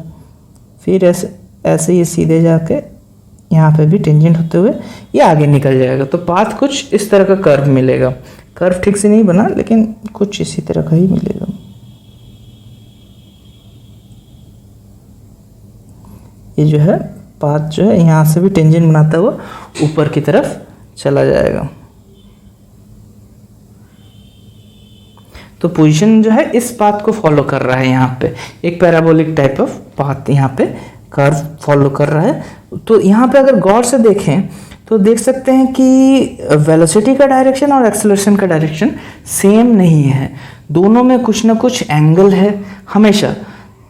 फिर ऐसे ही सीधे जाके यहाँ पे भी टेंजेंट होते हुए ये आगे निकल जाएगा। तो पाथ कुछ इस तरह का कर्व मिलेगा। कर्व ठीक से नहीं बना लेकिन कुछ इसी तरह का ही मिलेगा। ये जो है पाथ जो है यहाँ से भी टेंजेंट बनाता हुआ ऊपर की तरफ चला जाएगा। तो पोजीशन जो है इस पाथ को फॉलो कर रहा है, यहाँ पे एक पैराबोलिक टाइप ऑफ पाथ यहाँ पे कर्व फॉलो कर रहा है। तो यहाँ पे अगर गौर से देखें तो देख सकते हैं कि वेलोसिटी का डायरेक्शन और एक्सेलरेशन का डायरेक्शन सेम नहीं है, दोनों में कुछ ना कुछ एंगल है हमेशा,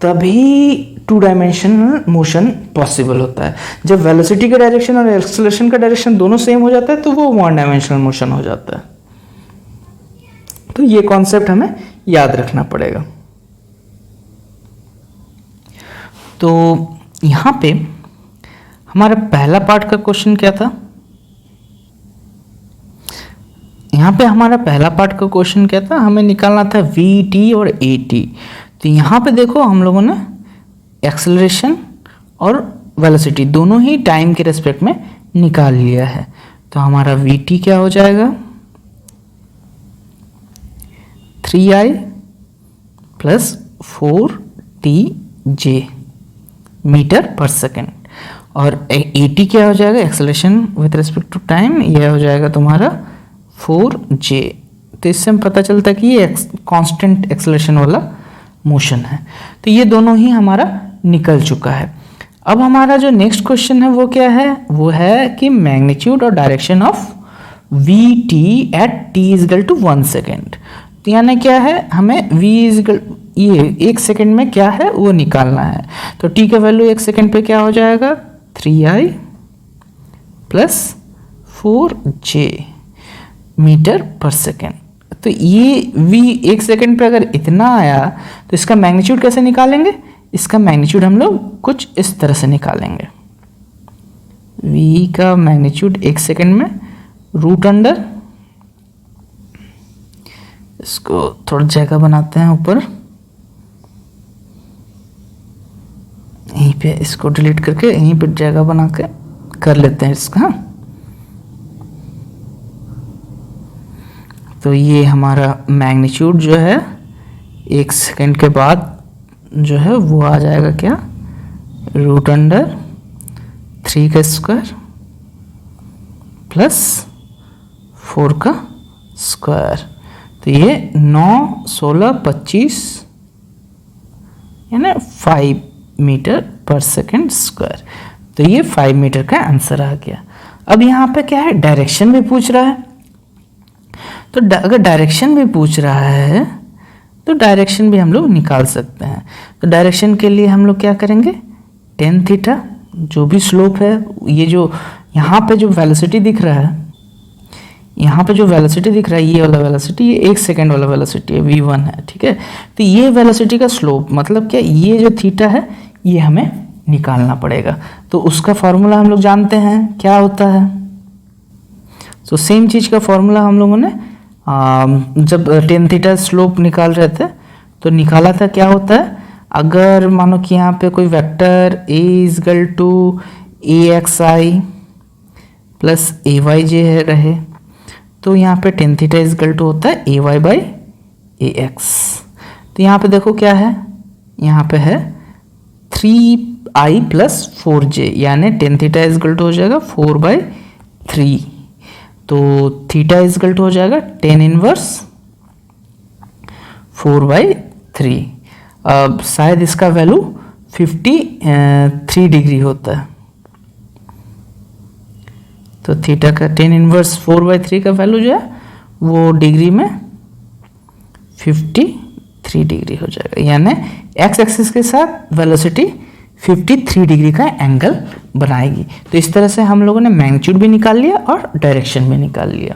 तभी 2 डायमेंशनल मोशन पॉसिबल होता है। जब वेलोसिटी का डायरेक्शन और एक्सेलरेशन का डायरेक्शन दोनों सेम हो जाता है तो वो 1 डायमेंशनल मोशन हो जाता है। तो ये कॉन्सेप्ट हमें याद रखना पड़ेगा। तो यहाँ पे हमारा पहला पार्ट का क्वेश्चन क्या था, यहाँ पे हमारा पहला पार्ट का क्वेश्चन क्या था, हमें निकालना था VT और AT। तो यहाँ पे देखो हम लोगों ने एक्सेलरेशन और वेलोसिटी दोनों ही टाइम के रेस्पेक्ट में निकाल लिया है। तो हमारा VT क्या हो जाएगा 3I plus 4TJ metre per second, और AT क्या हो जाएगा acceleration with respect to time, यह हो जाएगा तुम्हारा 4J। तो इससे हम पता चलता है कि ये कांस्टेंट एक्सेलरेशन वाला मोशन है। तो ये दोनों ही हमारा निकल चुका है। अब हमारा जो नेक्स्ट क्वेश्चन है वो क्या है, वो है कि मैग्नीट्यूड और direction of VT at t is equal to 1 second. तो यानी क्या है, हमें v इजकल ये 1 सेकेंड में क्या है वो निकालना है। तो t का वैल्यू 1 सेकेंड पे क्या हो जाएगा 3I plus 4J metre per second. तो ये v 1 सेकेंड पे अगर इतना आया तो इसका मैग्नीट्यूड कैसे निकालेंगे, इसका मैग्नीट्यूड हम लोग कुछ इस तरह से निकालेंगे। v का मैग्नीट्यूड 1 सेकेंड में रूट अंडर, इसको थोड़ा जगह बनाते हैं ऊपर, यहीं पे इसको डिलीट करके यहीं पे जगह बना के कर लेते हैं इसका। तो ये हमारा मैग्नीट्यूड जो है 1 सेकेंड के बाद जो है वो आ जाएगा क्या रूट अंडर 3 का स्क्वायर प्लस 4 का स्क्वायर। तो ये 9, 16, 25 यानी 5 मीटर पर सेकेंड स्क्वायर। तो ये 5 मीटर का आंसर आ गया। अब यहाँ पे क्या है, डायरेक्शन भी पूछ रहा है। तो अगर डायरेक्शन भी पूछ रहा है तो डायरेक्शन भी हम लोग निकाल सकते हैं। तो डायरेक्शन के लिए हम लोग क्या करेंगे, टेन थीटा, जो भी स्लोप है, ये जो यहाँ पे जो वेलोसिटी दिख रहा है, यहाँ पे जो वेलोसिटी दिख रहा है, ये वाला वेलोसिटी, ये 1 सेकेंड वाला वेलोसिटी है, v1 है, ठीक है। तो ये वेलोसिटी का स्लोप मतलब क्या, ये जो थीटा है ये हमें निकालना पड़ेगा। तो उसका फॉर्मूला हम लोग जानते हैं क्या होता है। तो सेम चीज़ का फॉर्मूला हम लोगों ने जब टेन थीटा स्लोप निकाल रहे थे तो निकाला था। क्या होता है, अगर मानो कि यहाँ पे कोई vector a is equal to axi प्लस ay j रहे, तो यहाँ पे टेन थीटा इजगल टू होता है ay बाई ax। तो यहाँ पे देखो क्या है, यहाँ पे है 3i प्लस 4j, यानी टेन थीटा इजगल टू हो जाएगा 4/3। तो थीटा इजगल टू हो जाएगा टेन इनवर्स 4/3। अब शायद इसका वैल्यू 53 डिग्री होता है। तो थीटा का टेन इनवर्स 4/3 का वैल्यू जो है वो डिग्री में 53 डिग्री हो जाएगा, यानी एक्स एक्सिस के साथ वेलोसिटी 53 डिग्री का एंगल बनाएगी। तो इस तरह से हम लोगों ने मैग्नीट्यूड भी निकाल लिया और डायरेक्शन भी निकाल लिया।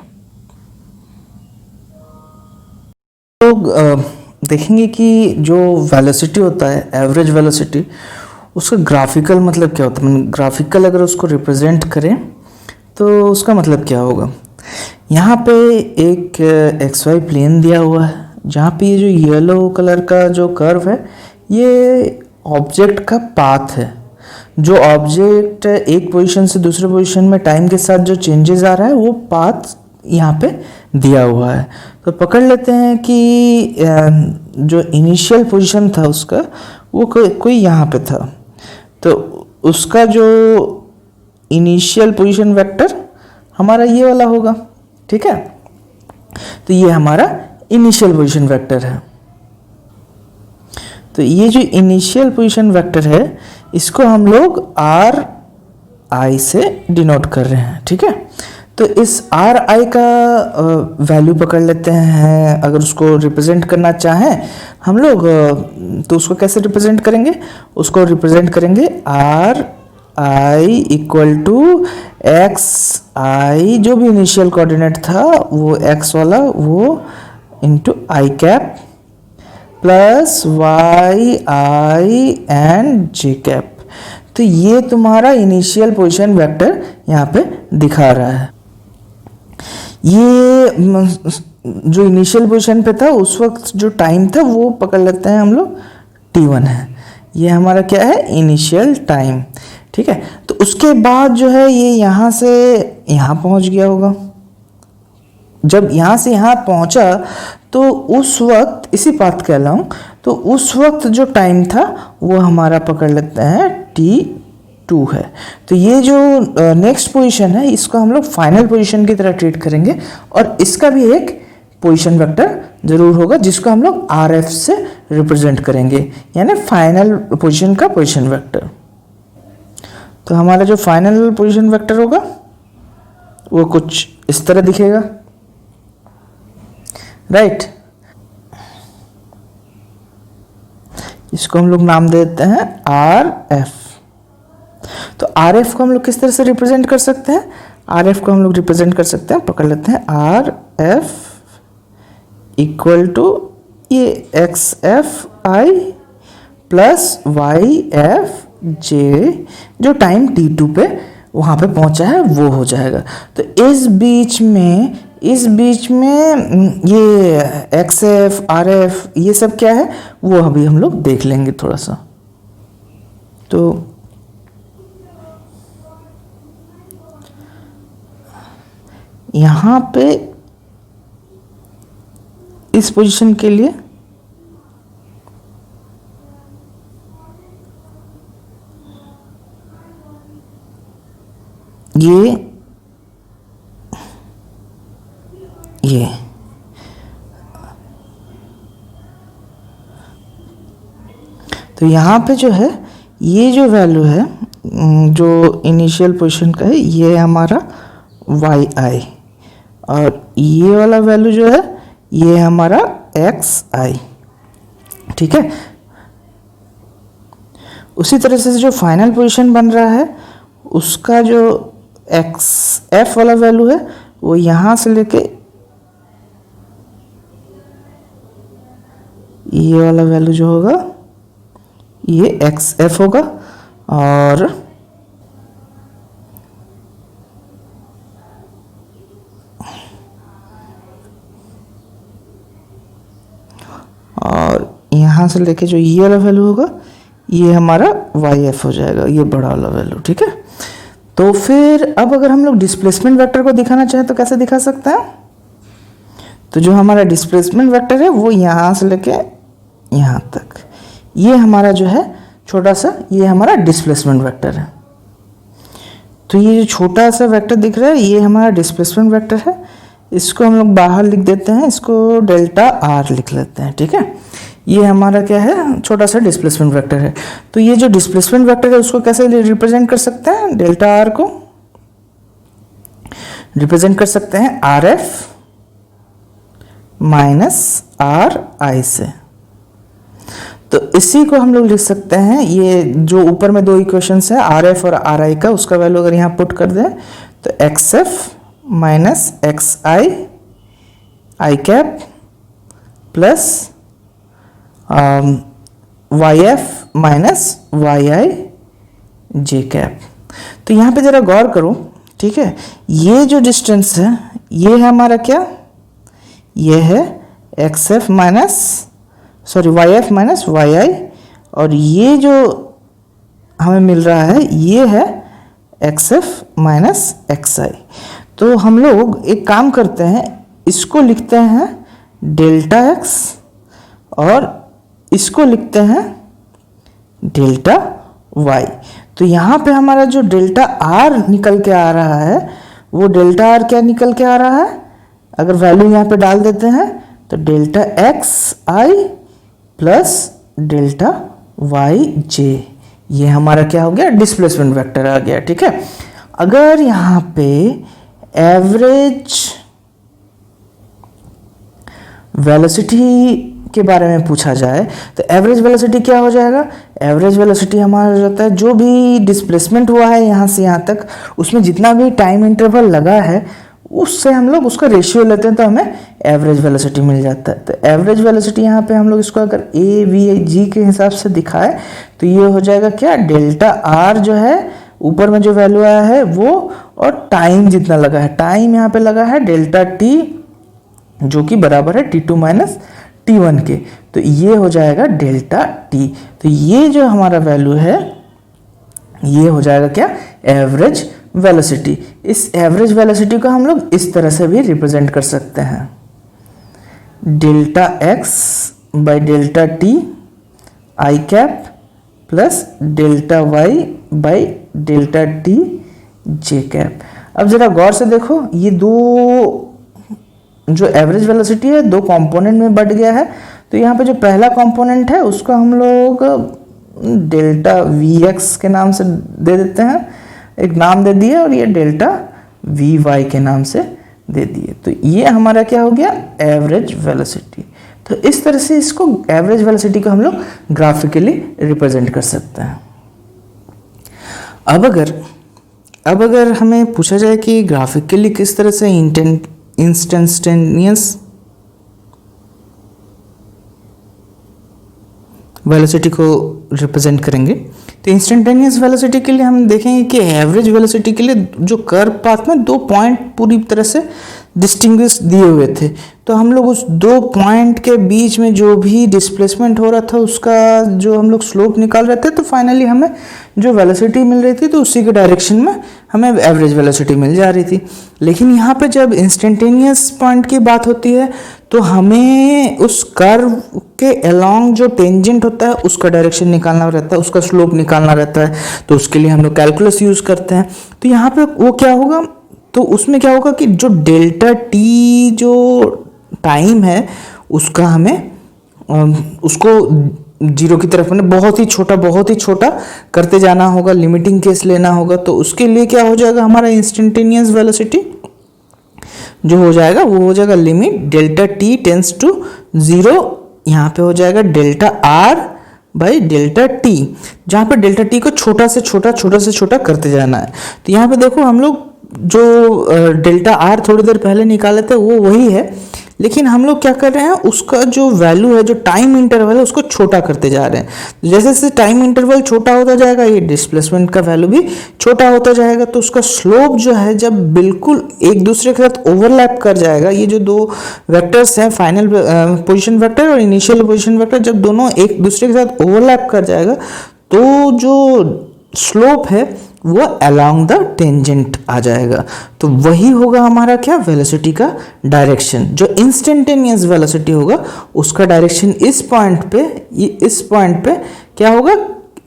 तो देखेंगे कि जो वेलोसिटी होता है, एवरेज वेलोसिटी, उसका ग्राफिकल मतलब क्या होता है। ग्राफिकल अगर उसको रिप्रेजेंट करें तो उसका मतलब क्या होगा। यहाँ पे एक XY प्लेन दिया हुआ है, जहाँ पे ये जो येलो कलर का जो कर्व है ये ऑब्जेक्ट का पाथ है। जो ऑब्जेक्ट एक पोजीशन से दूसरे पोजीशन में टाइम के साथ जो चेंजेस आ रहा है वो पाथ यहाँ पे दिया हुआ है। तो पकड़ लेते हैं कि जो इनिशियल पोजीशन था उसका वो कोई यहाँ पे था, तो उसका जो इनिशियल पोजीशन वेक्टर हमारा ये वाला होगा, ठीक है। तो ये हमारा इनिशियल पोजीशन वेक्टर है। तो ये जो इनिशियल पोजीशन वेक्टर है इसको हम लोग आर आई से डिनोट कर रहे हैं, ठीक है। तो इस आर आई का वैल्यू पकड़ लेते हैं। अगर उसको रिप्रेजेंट करना चाहें हम लोग तो उसको कैसे रिप्रेजेंट करेंगे, उसको रिप्रेजेंट करेंगे r i equal to x i, जो भी इनिशियल कोऑर्डिनेट था वो एक्स वाला वो into i cap plus y i and j cap. तो ये तुम्हारा इनिशियल पोजीशन वेक्टर यहाँ पे दिखा रहा है। ये जो इनिशियल पोजीशन पे था उस वक्त जो टाइम था वो पकड़ लेते हैं हम लोग t1 है। ये हमारा क्या है, इनिशियल टाइम, ठीक है। तो उसके बाद जो है ये यहाँ से यहाँ पहुँच गया होगा। जब यहाँ से यहाँ पहुँचा तो उस वक्त इसी पाथ कह रहा हूँ, तो उस वक्त जो टाइम था वो हमारा पकड़ लेते हैं t2 है। तो ये जो नेक्स्ट पोजीशन है इसको हम लोग फाइनल पोजीशन की तरह ट्रीट करेंगे और इसका भी एक पोजीशन वेक्टर जरूर होगा जिसको हम लोग RF से रिप्रेजेंट करेंगे, यानी फाइनल पोजीशन का पोजीशन वेक्टर। तो हमारा जो फाइनल पोजीशन वेक्टर होगा वो कुछ इस तरह दिखेगा, राइट। इसको हम लोग नाम देते हैं RF। तो RF को हम लोग किस तरह से रिप्रेजेंट कर सकते हैं, RF को हम लोग रिप्रेजेंट कर सकते हैं, पकड़ लेते हैं RF इक्वल टू ये XFI प्लस YFJ, जो टाइम t2 पे वहाँ पे पहुँचा है वो हो जाएगा। तो इस बीच में ये XF RF ये सब क्या है वो अभी हम लोग देख लेंगे थोड़ा सा। तो यहाँ पे इस पोजीशन के लिए ये तो यहाँ पे जो है ये जो वैल्यू है जो इनिशियल पोजीशन का है ये हमारा वाई आई, और ये वाला वैल्यू जो है ये हमारा एक्स आई। ठीक है, उसी तरह से जो फाइनल पोजीशन बन रहा है उसका जो एक्स एफ वाला वैल्यू है वो यहाँ से लेके ये वाला वैल्यू जो होगा ये एक्स एफ होगा, और यहाँ से लेके जो ये वाला वैल्यू होगा ये हमारा वाई एफ हो जाएगा, ये बड़ा वाला वैल्यू। ठीक है, तो फिर अब अगर हम लोग डिस्प्लेसमेंट वेक्टर को दिखाना चाहें तो कैसे दिखा सकते हैं? तो जो हमारा डिस्प्लेसमेंट वेक्टर है वो यहाँ से लेके यहाँ तक, ये हमारा जो है छोटा सा, ये हमारा डिस्प्लेसमेंट वेक्टर है। तो ये जो छोटा सा वेक्टर दिख रहा है ये हमारा डिस्प्लेसमेंट वेक्टर है। इसको हम लोग बाहर लिख देते हैं, इसको डेल्टा आर लिख लेते हैं। ठीक है, ये हमारा क्या है, छोटा सा डिस्प्लेसमेंट वेक्टर है। तो ये जो डिस्प्लेसमेंट वेक्टर है उसको कैसे रिप्रेजेंट कर सकते हैं? डेल्टा आर को रिप्रेजेंट कर सकते हैं आर एफ माइनस आर आई से। तो इसी को हम लोग लिख सकते हैं, ये जो ऊपर में दो इक्वेशंस है आर एफ और आर आई का, उसका वैल्यू अगर यहाँ पुट कर दें तो x f minus x i i cap plus y f minus y i j cap. तो यहाँ पे ज़रा गौर करो। ठीक है, ये जो डिस्टेंस है ये है हमारा क्या, ये है x f minus y f minus y i, और ये जो हमें मिल रहा है ये है x f minus x i. तो हम लोग एक काम करते हैं, इसको लिखते हैं डेल्टा एक्स और इसको लिखते हैं डेल्टा वाई। तो यहाँ पे हमारा जो डेल्टा आर निकल के आ रहा है वो डेल्टा आर क्या निकल के आ रहा है, अगर वैल्यू यहाँ पे डाल देते हैं तो delta x i plus delta Y जे, ये हमारा क्या हो गया, डिस्प्लेसमेंट वेक्टर आ गया। ठीक है, अगर यहाँ पे एवरेज वेलोसिटी के बारे में पूछा जाए तो एवरेज वेलोसिटी क्या हो जाएगा? एवरेज वेलोसिटी हमारा हो जाता है जो भी डिस्प्लेसमेंट हुआ है यहाँ से यहाँ तक, उसमें जितना भी टाइम इंटरवल लगा है उससे हम लोग उसका रेशियो लेते हैं तो हमें एवरेज वेलोसिटी मिल जाता है। तो एवरेज वेलोसिटी यहाँ पे हम लोग इसको अगर ए वी जी के हिसाब से दिखाए तो ये हो जाएगा क्या, डेल्टा आर जो है ऊपर में जो वैल्यू आया है वो, और टाइम जितना लगा है, टाइम यहाँ पे लगा है डेल्टा टी जो कि बराबर है T2 माइनस T1 के, तो ये हो जाएगा डेल्टा टी। तो ये जो हमारा वैल्यू है ये हो जाएगा क्या, एवरेज वेलोसिटी। इस एवरेज वेलोसिटी को हम लोग इस तरह से भी रिप्रेजेंट कर सकते हैं, delta X by delta T I cap plus delta Y by delta T J cap. अब जरा गौर से देखो, ये दो जो एवरेज वेलोसिटी है दो कंपोनेंट में बढ़ गया है। तो यहाँ पे जो पहला कंपोनेंट है उसको हम लोग डेल्टा वी एक्स के नाम से दे देते हैं, एक नाम दे दिए, और ये डेल्टा वी वाई के नाम से दे दिए। तो ये हमारा क्या हो गया, एवरेज वेलोसिटी। तो इस तरह से इसको एवरेज वेलोसिटी को हम लोग ग्राफिकली रिप्रेजेंट कर सकते हैं। अब अगर हमें पूछा जाए कि ग्राफिकली किस तरह से इंस्टेंटेनियस वेलोसिटी को रिप्रेजेंट करेंगे, तो इंस्टेंटेनियस वेलोसिटी के लिए हम देखेंगे कि एवरेज वेलोसिटी के लिए जो कर्व पाथ में दो पॉइंट पूरी तरह से डिस्टिंग्विश दिए हुए थे, तो हम लोग उस दो पॉइंट के बीच में जो भी डिस्प्लेसमेंट हो रहा था उसका जो हम लोग स्लोप निकाल रहे थे, तो फाइनली हमें जो वेलोसिटी मिल रही थी तो उसी के डायरेक्शन में हमें एवरेज वेलोसिटी मिल जा रही थी। लेकिन यहाँ पे जब इंस्टेंटेनियस पॉइंट की बात होती है तो हमें उस कर्व के अलोंग जो टेंजेंट होता है उसका डायरेक्शन निकालना रहता है, उसका स्लोप निकालना रहता है, तो उसके लिए हम लोग कैलकुलस यूज़ करते हैं। तो यहाँ पे वो क्या होगा, तो उसमें क्या होगा कि जो डेल्टा टी जो टाइम है उसका हमें उसको जीरो की तरफ में बहुत ही छोटा करते जाना होगा, लिमिटिंग केस लेना होगा। तो उसके लिए क्या हो जाएगा, हमारा इंस्टेंटेनियस वेलोसिटी जो हो जाएगा वो हो जाएगा limit delta T tends to 0, यहाँ पे हो जाएगा delta R by delta T, जहाँ पे डेल्टा टी को छोटा से छोटा करते जाना है। तो यहाँ पे देखो हम लोग जो डेल्टा आर थोड़ी देर पहले निकाले थे वो वही है, लेकिन हम लोग क्या कर रहे हैं, उसका जो वैल्यू है, जो टाइम इंटरवल है, उसको छोटा करते जा रहे हैं। जैसे जैसे टाइम इंटरवल छोटा होता जाएगा, ये डिस्प्लेसमेंट का वैल्यू भी छोटा होता जाएगा। तो उसका स्लोप जो है जब बिल्कुल एक दूसरे के साथ ओवरलैप कर जाएगा, ये जो दो वेक्टर्स हैं, फाइनल पोजिशन वेक्टर और इनिशियल पोजिशन वेक्टर, जब दोनों एक दूसरे के साथ ओवरलैप कर जाएगा तो जो स्लोप है वो अलोंग द टेंजेंट आ जाएगा। तो वही होगा हमारा क्या, वेलोसिटी का डायरेक्शन। जो इंस्टेंटेनियस वेलोसिटी होगा उसका डायरेक्शन इस पॉइंट पे क्या होगा,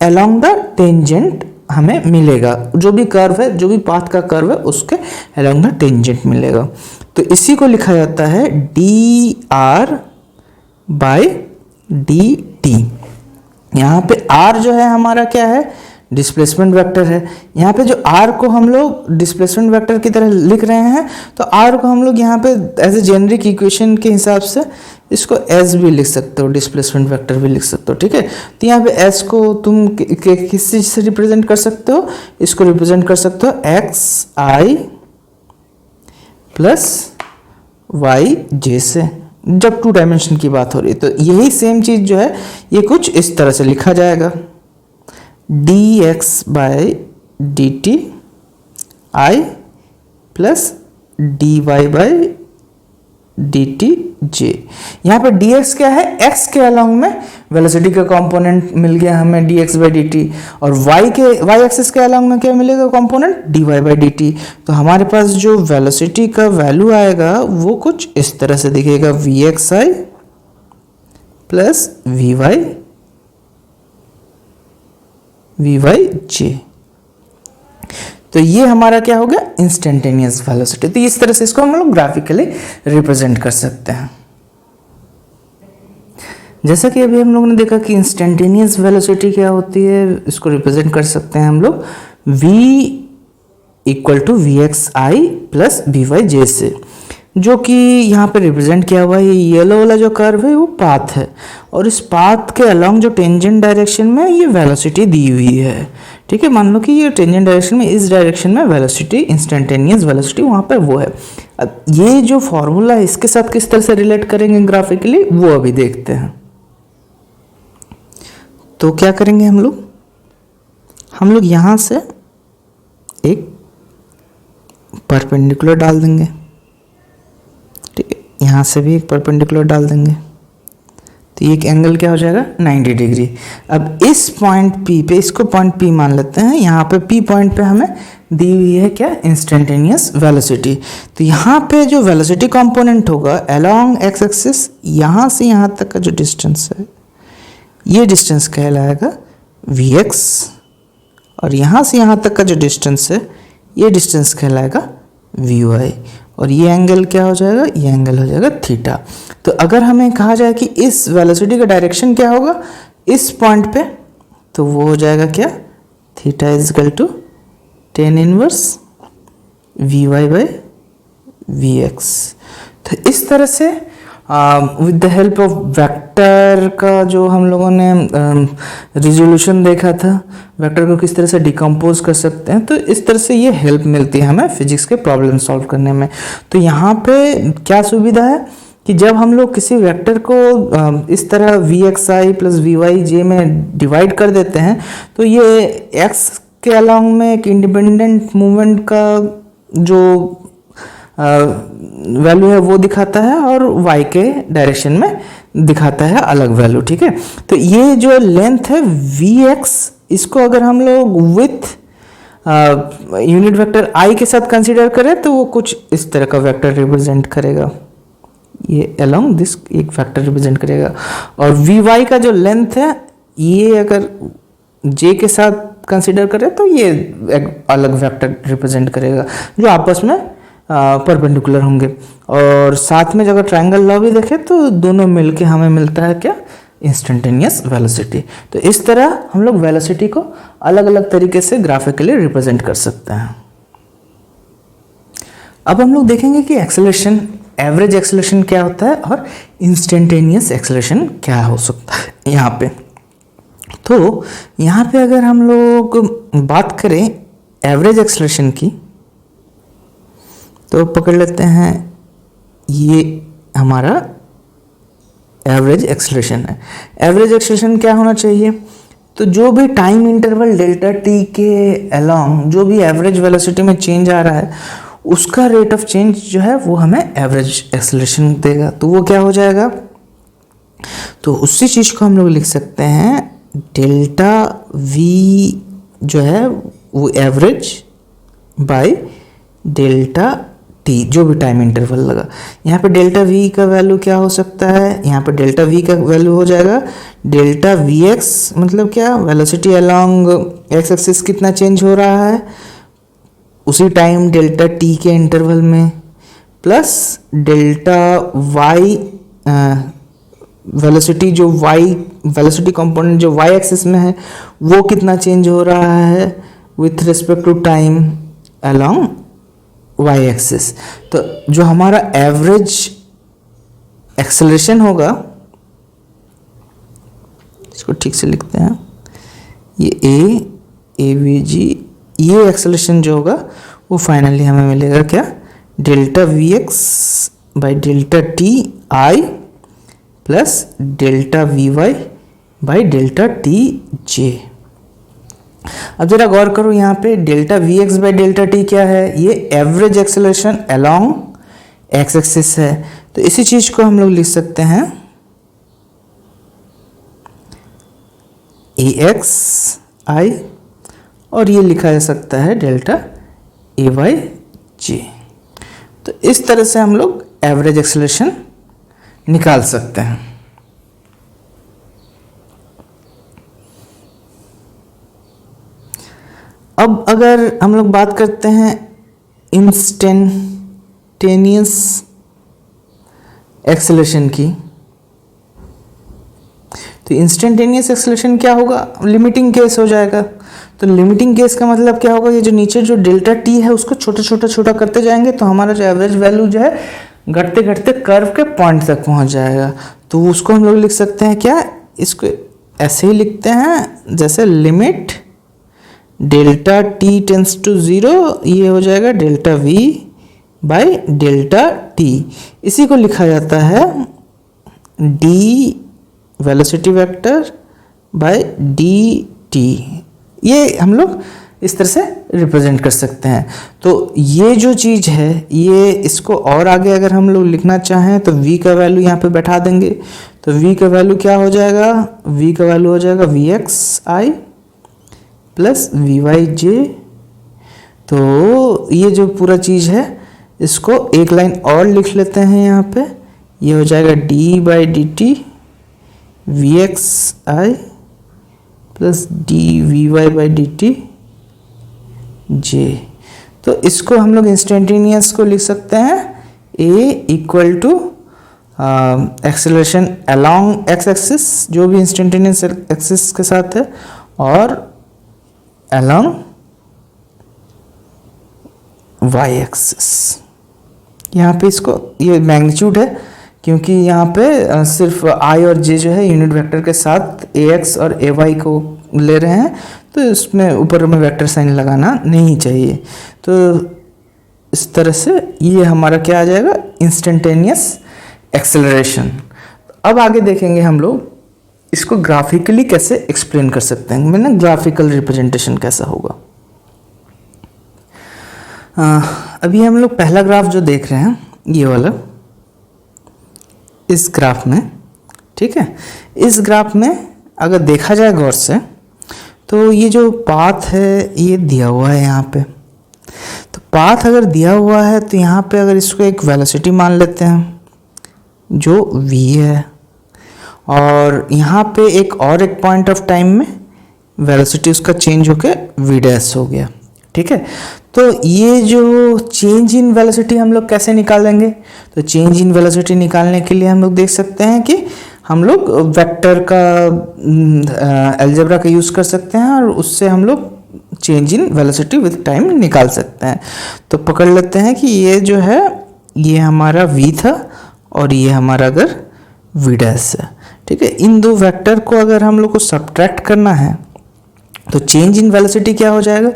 अलोंग द टेंजेंट हमें मिलेगा। जो भी कर्व है, जो भी पाथ का कर्व है, उसके अलोंग द टेंजेंट मिलेगा। तो इसी को लिखा जाता है D r by d T. यहाँ पे आर जो है हमारा क्या है, डिस्प्लेसमेंट वेक्टर है। यहाँ पे जो r को हम लोग डिस्प्लेसमेंट वेक्टर की तरह लिख रहे हैं, तो r को हम लोग यहाँ पे एज ए जेनरिक इक्वेशन के हिसाब से इसको s भी लिख सकते हो, डिस्प्लेसमेंट वेक्टर भी लिख सकते हो, ठीक है। तो यहाँ पे s को तुम किस चीज से रिप्रेजेंट कर सकते हो, इसको रिप्रेजेंट कर सकते हो x i plus Y j से, जब 2 डायमेंशन की बात हो रही है। तो यही सेम चीज जो है ये कुछ इस तरह से लिखा जाएगा, dx by dt i plus dy by dt j। यहाँ पर dx क्या है, x के अलोंग में वेलोसिटी का कंपोनेंट मिल गया हमें dx बाई dt, और y एक्सिस के अलोंग में क्या मिलेगा कंपोनेंट, dy बाई dt। तो हमारे पास जो वेलोसिटी का वैल्यू आएगा वो कुछ इस तरह से दिखेगा, vxi प्लस vy तो ये हमारा क्या हो गया, इंस्टेंटेनियस वेलोसिटी। तो इस तरह से इसको हम लोग ग्राफिकली रिप्रेजेंट कर सकते हैं। जैसा कि अभी हम लोगों ने देखा कि इंस्टेंटेनियस वेलोसिटी क्या होती है, इसको रिप्रेजेंट कर सकते हैं हम लोग v equal to v x i plus v y j से, जो कि यहाँ पे रिप्रेजेंट किया हुआ है। ये येलो वाला जो कर्व है वो पाथ है, और इस पाथ के अलोंग जो टेंजेंट डायरेक्शन में ये वेलोसिटी दी हुई है, ठीक है। मान लो कि ये टेंजेंट डायरेक्शन में, इस डायरेक्शन में वेलोसिटी, इंस्टेंटेनियस वेलोसिटी वहाँ पे वो है। अब ये जो फॉर्मूला है इसके साथ किस तरह से रिलेट करेंगे ग्राफिकली, वो अभी देखते हैं। तो क्या करेंगे हम लोग यहाँ से एक परपेंडिकुलर डाल देंगे, ठीक है। यहाँ से भी एक परपेंडिकुलर डाल देंगे, तो ये एक एंगल क्या हो जाएगा, 90 डिग्री। अब इस पॉइंट P पे, इसको पॉइंट P मान लेते हैं। यहाँ पे P पॉइंट पे हमें दी हुई है क्या, इंस्टेंटेनियस वेलोसिटी। तो यहाँ पे जो वेलोसिटी कंपोनेंट होगा अलोंग एक्स एक्सिस, यहाँ से यहाँ तक का जो डिस्टेंस है, ये डिस्टेंस कहलाएगा Vx, और यहाँ से यहाँ तक का जो डिस्टेंस है, ये डिस्टेंस कहलाएगा Vy, और ये एंगल क्या हो जाएगा, ये एंगल हो जाएगा थीटा। तो अगर हमें कहा जाए कि इस वेलोसिटी का डायरेक्शन क्या होगा इस पॉइंट पे, तो वो हो जाएगा क्या, theta is equal to tan inverse Vy by Vx। तो इस तरह से with the help of vector का जो हम लोगों ने रिजोल्यूशन देखा था, वेक्टर को किस तरह से डिकम्पोज कर सकते हैं, तो इस तरह से ये हेल्प मिलती है हमें फिजिक्स के प्रॉब्लम सॉल्व करने में। तो यहाँ पे क्या सुविधा है कि जब हम लोग किसी वेक्टर को इस तरह Vxi प्लस Vyj में डिवाइड कर देते हैं, तो ये x के अलोंग में एक इंडिपेंडेंट मूवमेंट का जो वैल्यू है वो दिखाता है, और y के डायरेक्शन में दिखाता है अलग वैल्यू, ठीक है। तो ये जो लेंथ है Vx, इसको अगर हम लोग विथ यूनिट वेक्टर i के साथ कंसीडर करें तो वो कुछ इस तरह का वेक्टर रिप्रेजेंट करेगा, ये अलोंग दिस एक वेक्टर रिप्रेजेंट करेगा। और Vy का जो लेंथ है, ये अगर j के साथ कंसीडर करें तो ये एक अलग वेक्टर रिप्रेजेंट करेगा, जो आपस में परपेंडिकुलर होंगे। और साथ में अगर ट्रायंगल लॉ भी देखें तो दोनों मिलके हमें मिलता है क्या, इंस्टेंटेनियस वेलोसिटी। तो इस तरह हम लोग वेलोसिटी को अलग अलग तरीके से ग्राफिकली रिप्रेजेंट कर सकते हैं। अब हम लोग देखेंगे कि एक्सेलरेशन, एवरेज एक्सेलरेशन क्या होता है और इंस्टेंटेनियस एक्सेलरेशन क्या हो सकता है यहाँ पे। तो यहाँ पे अगर हम लोग बात करें एवरेज एक्सेलरेशन की, तो पकड़ लेते हैं ये हमारा एवरेज एक्सेलरेशन है। एवरेज एक्सेलरेशन क्या होना चाहिए? तो जो भी टाइम इंटरवल डेल्टा टी के अलोंग जो भी एवरेज वेलोसिटी में चेंज आ रहा है, उसका रेट ऑफ चेंज जो है वो हमें एवरेज एक्सेलरेशन देगा। तो वो क्या हो जाएगा? तो उसी चीज़ को हम लोग लिख सकते हैं डेल्टा वी जो है वो एवरेज बाय डेल्टा टी, जो भी टाइम इंटरवल लगा। यहाँ पे डेल्टा वी का वैल्यू क्या हो सकता है? यहाँ पे डेल्टा वी का वैल्यू हो जाएगा डेल्टा वी एक्स, मतलब क्या, वेलोसिटी अलोंग एक्स एक्सिस कितना चेंज हो रहा है उसी टाइम डेल्टा टी के इंटरवल में, प्लस डेल्टा वाई वेलोसिटी, जो वाई वेलोसिटी कंपोनेंट जो वाई एक्सिस में है वो कितना चेंज हो रहा है with respect to time along Y axis. तो जो हमारा एवरेज एक्सेलरेशन होगा, इसको ठीक से लिखते हैं, ये ए वी जी, ये एक्सेलरेशन जो होगा वो फाइनली हमें मिलेगा क्या? Delta v x by delta T i plus delta v y by delta T j. अब जरा गौर करो यहाँ पे delta v x by delta t क्या है? ये average acceleration along x axis है। तो इसी चीज को हम लोग लिख सकते हैं ए एक्स आई, और ये लिखा जा सकता है डेल्टा ए वाई जे। तो इस तरह से हम लोग एवरेज एक्सेलरेशन निकाल सकते हैं। अब अगर हम लोग बात करते हैं इंस्टेंटेनियस एक्सेलरेशन की, तो इंस्टेंटेनियस एक्सेलरेशन क्या होगा? लिमिटिंग केस हो जाएगा। तो लिमिटिंग केस का मतलब क्या होगा? ये जो नीचे जो डेल्टा टी है उसको छोटा करते जाएंगे तो हमारा जो एवरेज वैल्यू जो है घटते घटते कर्व के पॉइंट तक पहुंच जाएगा। तो उसको हम लोग लिख सकते हैं क्या? इसको ऐसे ही लिखते हैं जैसे limit delta T tends to 0, ये हो जाएगा delta V by delta T. इसी को लिखा जाता है D velocity vector by D T. ये हम लोग इस तरह से रिप्रेजेंट कर सकते हैं। तो ये जो चीज़ है, ये इसको और आगे अगर हम लोग लिखना चाहें तो v का वैल्यू यहाँ पे बैठा देंगे। तो v का वैल्यू क्या हो जाएगा? v का वैल्यू हो जाएगा v x i plus v y j. तो ये जो पूरा चीज़ है इसको एक लाइन और लिख लेते हैं यहाँ पे, ये हो जाएगा d by d t v x i plus d v y by d t j. तो इसको हम लोग इंस्टेंटेनियस को लिख सकते हैं a equal to acceleration along x axis, जो भी इंस्टेंटेनियस एक्सिस के साथ है, और अलोंग वाई एक्सिस। यहाँ पे इसको ये मैग्नीट्यूड है क्योंकि यहाँ पे सिर्फ आई और जे जो है यूनिट वेक्टर के साथ ए एक्स और ए वाई को ले रहे हैं, तो इसमें ऊपर में वेक्टर साइन लगाना नहीं चाहिए। तो इस तरह से ये हमारा क्या आ जाएगा? Instantaneous acceleration. अब आगे देखेंगे हम लोग इसको ग्राफिकली कैसे एक्सप्लेन कर सकते हैं, मैंने ग्राफिकल रिप्रेजेंटेशन कैसा होगा। अभी हम लोग पहला ग्राफ जो देख रहे हैं ये वाला, इस ग्राफ में, ठीक है, इस ग्राफ में अगर देखा जाए गौर से तो ये जो पाथ है ये दिया हुआ है यहाँ पे। तो पाथ अगर दिया हुआ है तो यहाँ पे अगर इसको एक वेलोसिटी मान लेते हैं जो v है, और यहाँ पे एक पॉइंट ऑफ टाइम में वेलोसिटी उसका चेंज होके v डैश हो गया, ठीक है। तो ये जो चेंज इन वेलोसिटी हम लोग कैसे निकालेंगे? तो चेंज इन वेलोसिटी निकालने के लिए हम लोग देख सकते हैं कि हम लोग वेक्टर का अलजेब्रा का यूज़ कर सकते हैं और उससे हम लोग change in velocity with time निकाल सकते हैं। तो पकड़ लेते हैं कि ये जो है ये हमारा v था और ये हमारा अगर v डैश है, ठीक है। इन दो वेक्टर को अगर हम लोग को सब्ट्रैक्ट करना है तो चेंज इन वेलोसिटी क्या हो जाएगा,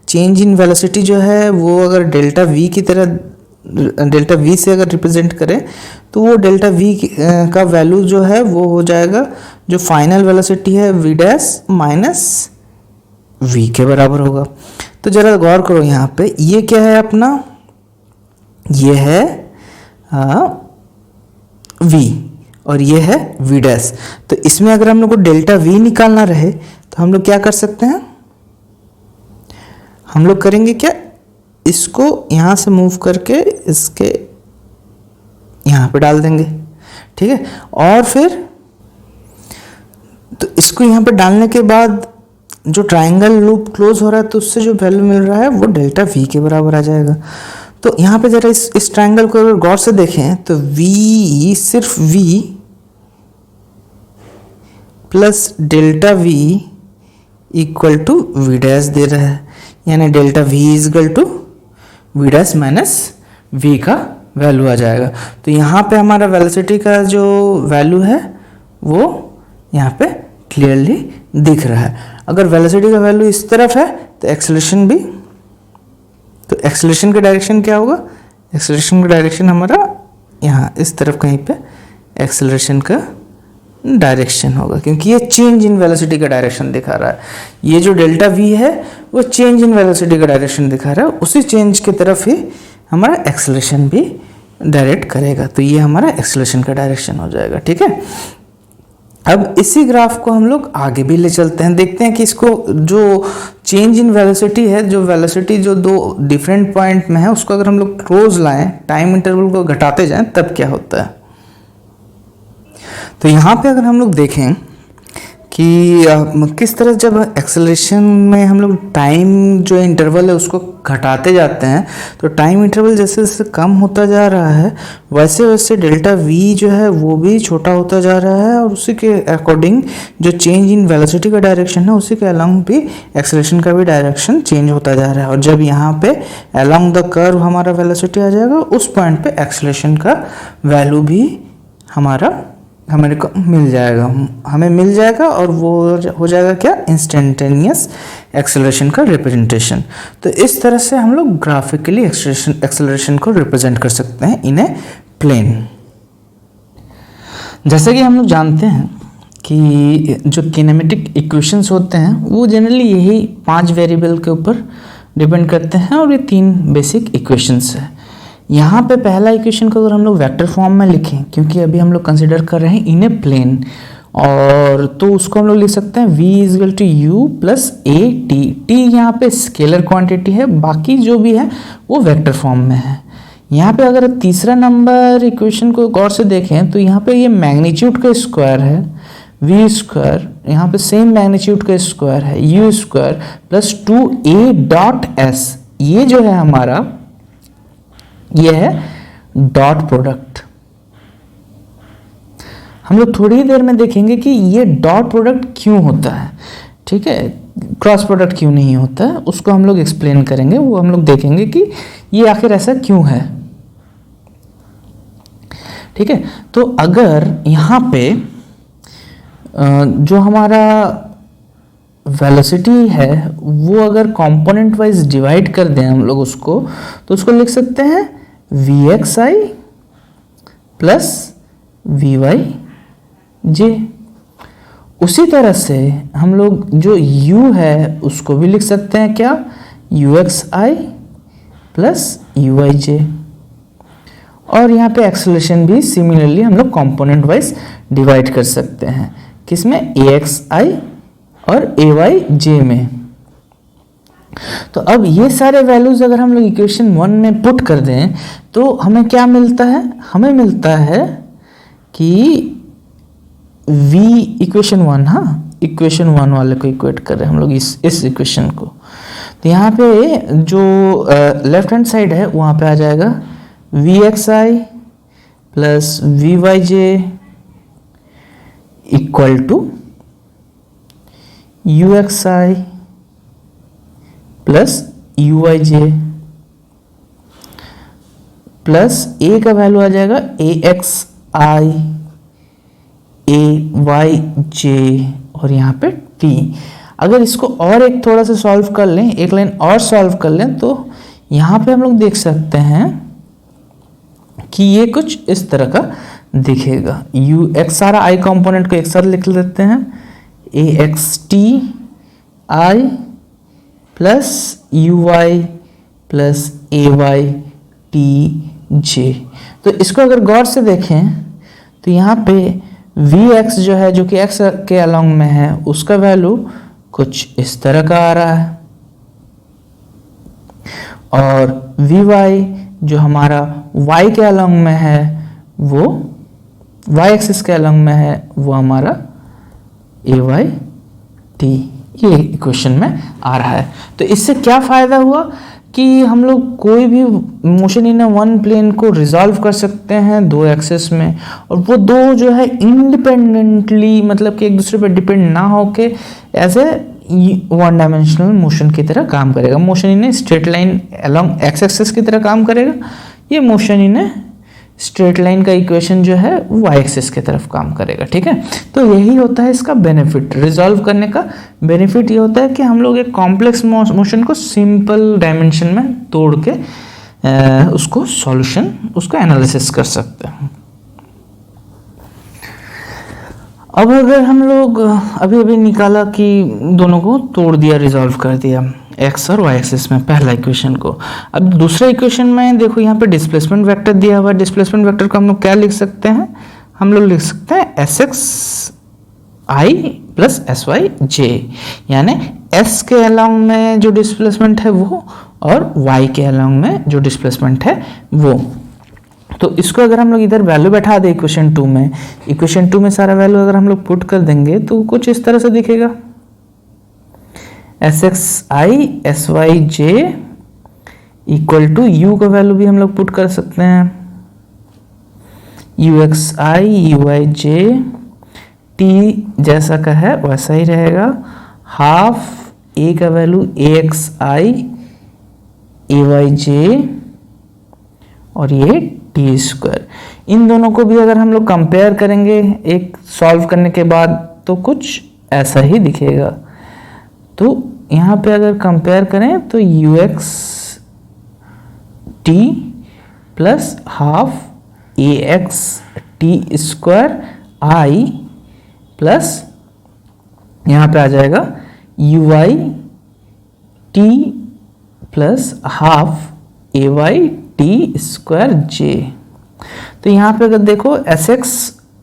चेंज इन वेलोसिटी जो है वो अगर डेल्टा v की तरह डेल्टा v से अगर रिप्रेजेंट करें तो वो डेल्टा v का वैल्यू जो है वो हो जाएगा, जो फाइनल वेलोसिटी है v डैश माइनस v के बराबर होगा। तो जरा गौर करो यहाँ पे, ये क्या है अपना, ये है v और ये है v डैश। तो इसमें अगर हम लोग को डेल्टा v निकालना रहे तो हम लोग क्या कर सकते हैं, हम लोग करेंगे क्या, इसको यहाँ से मूव करके इसके यहाँ पे डाल देंगे, ठीक है। और फिर तो इसको यहाँ पे डालने के बाद जो ट्रायंगल लूप क्लोज हो रहा है तो उससे जो वैल्यू मिल रहा है वो डेल्टा v के बराबर आ जाएगा। तो यहाँ पे जरा इस ट्रायंगल को अगर गौर से देखें तो v सिर्फ v plus delta v equal to v dash दे रहा है, यानी delta v equal to v dash minus v का वैल्यू आ जाएगा। तो यहाँ पे हमारा वेलोसिटी का जो वैल्यू है वो यहाँ पे क्लियरली दिख रहा है। अगर वेलोसिटी का वैल्यू इस तरफ है तो एक्सेलरेशन भी, तो एक्सेलरेशन का डायरेक्शन क्या होगा, एक्सेलरेशन का डायरेक्शन हमारा यहाँ इस तरफ कहीं पे एक्सेलरेशन का डायरेक्शन होगा, क्योंकि ये चेंज इन वेलोसिटी का डायरेक्शन दिखा रहा है। ये जो डेल्टा v है वो चेंज इन वेलोसिटी का डायरेक्शन दिखा रहा है, उसी चेंज की तरफ ही हमारा एक्सेलरेशन भी डायरेक्ट करेगा। तो ये हमारा एक्सेलरेशन का डायरेक्शन हो जाएगा, ठीक है। अब इसी ग्राफ को हम लोग आगे भी ले चलते हैं, देखते हैं कि इसको जो चेंज इन वेलोसिटी है, जो वेलोसिटी जो दो डिफरेंट पॉइंट में है उसको अगर हम लोग क्लोज लाएं, टाइम इंटरवल को घटाते जाएं, तब क्या होता है। तो यहाँ पे अगर हम लोग देखें कि किस तरह जब एक्सेलरेशन में हम लोग टाइम जो इंटरवल है उसको घटाते जाते हैं तो टाइम इंटरवल जैसे जैसे कम होता जा रहा है वैसे वैसे डेल्टा v जो है वो भी छोटा होता जा रहा है, और उसी के अकॉर्डिंग जो चेंज इन वेलोसिटी का डायरेक्शन है उसी के अलोंग भी एक्सेलरेशन का भी डायरेक्शन चेंज होता जा रहा है। और जब यहाँ पे अलोंग द कर्व हमारा वेलोसिटी आ जाएगा उस पॉइंट पे एक्सेलरेशन का वैल्यू भी हमारे को मिल जाएगा, हमें मिल जाएगा, और वो हो जाएगा क्या, इंस्टेंटेनियस एक्सेलरेशन का रिप्रेजेंटेशन। तो इस तरह से हम लोग ग्राफिकली एक्सेलरेशन को रिप्रेजेंट कर सकते हैं इन ए प्लेन। जैसे कि हम लोग जानते हैं कि जो किनेमेटिक इक्वेशंस होते हैं वो जनरली यही 5 वेरिएबल के ऊपर डिपेंड करते हैं, और ये 3 बेसिक इक्वेशंस है। यहाँ पे पहला इक्वेशन को अगर हम लोग वेक्टर फॉर्म में लिखें, क्योंकि अभी हम लोग कंसिडर कर रहे हैं इन ए प्लेन, और तो उसको हम लोग लिख सकते हैं v is equal to u plus a t। t यहाँ पे स्केलर क्वांटिटी है, बाकी जो भी है वो वेक्टर फॉर्म में है। यहाँ पे अगर तीसरा नंबर इक्वेशन को गौर से देखें तो यहाँ पे ये मैग्नीट्यूड का स्क्वायर है, v स्क्वायर, यहाँ पे सेम मैग्नीट्यूड का स्क्वायर है u square plus 2a dot s। ये जो है हमारा ये है डॉट प्रोडक्ट। हम लोग थोड़ी ही देर में देखेंगे कि ये डॉट प्रोडक्ट क्यों होता है, ठीक है, क्रॉस प्रोडक्ट क्यों नहीं होता है, उसको हम लोग एक्सप्लेन करेंगे। वो हम लोग देखेंगे कि ये आखिर ऐसा क्यों है, ठीक है। तो अगर यहाँ पे जो हमारा वेलोसिटी है वो अगर कंपोनेंट वाइज डिवाइड कर दें हम लोग उसको, तो उसको लिख सकते हैं vxi प्लस vyj। उसी तरह से हम लोग जो u है उसको भी लिख सकते हैं क्या, uxi प्लस uyj। और यहाँ पे एक्सेलरेशन भी सिमिलरली हम लोग कंपोनेंट वाइज डिवाइड कर सकते हैं, किसमें, axi और ayj में। तो अब ये सारे वैल्यूज अगर हम लोग इक्वेशन 1 में पुट कर दें तो हमें क्या मिलता है, हमें मिलता है कि v इक्वेशन 1, हाँ इक्वेशन 1 वाले को इक्वेट कर रहे हैं हम लोग इस इक्वेशन को। तो यहाँ पे जो लेफ्ट हैंड साइड है वहाँ पे आ जाएगा vxi plus vyj equal to u x i plus u Y j plus a का वैल्यू आ जाएगा ए X I A Y J और यहाँ पे टी। अगर इसको और एक थोड़ा सा सॉल्व कर लें, एक लाइन और सॉल्व कर लें, तो यहाँ पे हम लोग देख सकते हैं कि ये कुछ इस तरह का दिखेगा। यू एक्स, सारा आई कंपोनेंट को एक साथ लिख लेते हैं, a x t i plus u y plus a Y t j. तो इसको अगर गौर से देखें तो यहाँ पे वी एक्स जो है, जो कि एक्स के अलोंग में है, उसका वैल्यू कुछ इस तरह का आ रहा है, और वी वाई जो हमारा y के अलोंग में है, वो y एक्सिस के अलोंग में है, वो हमारा ए वाई टी, ये इक्वेशन में आ रहा है। तो इससे क्या फ़ायदा हुआ कि हम लोग कोई भी मोशन इन वन प्लेन को रिजॉल्व कर सकते हैं दो एक्सेस में, और वो दो जो है इंडिपेंडेंटली, मतलब कि एक दूसरे पर डिपेंड ना होके as a one dimensional motion की तरह काम करेगा। Motion in a straight line along x axis की तरह काम करेगा, ये motion in a straight line का इक्वेशन जो है वाई एक्सिस की तरफ काम करेगा। ठीक है, तो यही होता है इसका बेनिफिट, रिजॉल्व करने का बेनिफिट ये होता है कि हम लोग एक कॉम्प्लेक्स मोशन को सिंपल डायमेंशन में तोड़ के उसको सॉल्यूशन, उसको एनालिसिस कर सकते हैं। अब अगर हम लोग अभी अभी निकाला कि दोनों को तोड़ दिया, रिजॉल्व कर दिया एक्स और वाई एक्सिस में पहला इक्वेशन को, अब दूसरा इक्वेशन में देखो यहाँ पे डिस्प्लेसमेंट वेक्टर दिया हुआ है। डिस्प्लेसमेंट वेक्टर को हम लोग क्या लिख सकते हैं, हम लोग लिख सकते हैं S X i plus S Y जे, यानी एस के अलोंग में जो डिस्प्लेसमेंट है वो, और वाई के अलोंग में जो डिस्प्लेसमेंट है वो। तो इसको अगर हम लोग इधर वैल्यू बैठा दें इक्वेशन 2 में, इक्वेशन 2 में सारा वैल्यू अगर हम लोग पुट कर देंगे तो कुछ इस तरह से दिखेगा, S X I S Y J equal to U का वैल्यू भी हम लोग पुट कर सकते हैं, U x I U Y J, T जैसा का है वैसा ही रहेगा, हाफ ए का value A X I A Y J और ये टी स्क्वायर। इन दोनों को भी अगर हम लोग कंपेयर करेंगे एक सॉल्व करने के बाद तो कुछ ऐसा ही दिखेगा। तो यहाँ पे अगर कंपेयर करें तो u x T plus half A x T square i plus यहाँ पे आ जाएगा u Y T plus half ए वाई टी स्क्वायर जे। तो यहाँ पे अगर देखो एस एक्स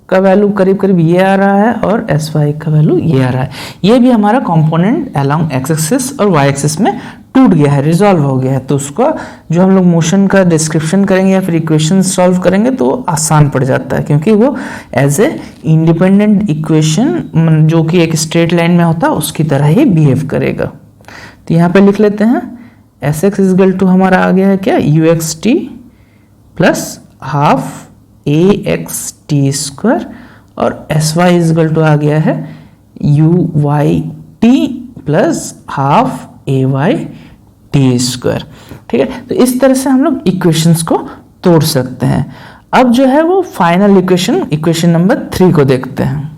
का वैल्यू करीब करीब ये आ रहा है और एस वाई का वैल्यू ये आ रहा है, ये भी हमारा कंपोनेंट अलोंग एक्स एक्सिस और वाई एक्सिस में टूट गया है, रिजॉल्व हो गया है। तो उसका जो हम लोग मोशन का डिस्क्रिप्शन करेंगे या फिर इक्वेशन सॉल्व करेंगे तो आसान पड़ जाता है, क्योंकि वो एज ए इंडिपेंडेंट इक्वेशन जो कि एक स्ट्रेट लाइन में होता है उसकी तरह ही बिहेव करेगा। तो यहाँ पे लिख लेते हैं एस एक्स इजगल टू हमारा आ गया है क्या, U x T plus half ए एक्स टी स्क्वायर, और एस वाई इजगल टू आ गया है U Y T plus half ए वाई टी स्क्वायर। ठीक है, तो इस तरह से हम लोग इक्वेशंस को तोड़ सकते हैं। अब जो है वो फाइनल इक्वेशन, इक्वेशन नंबर 3 को देखते हैं।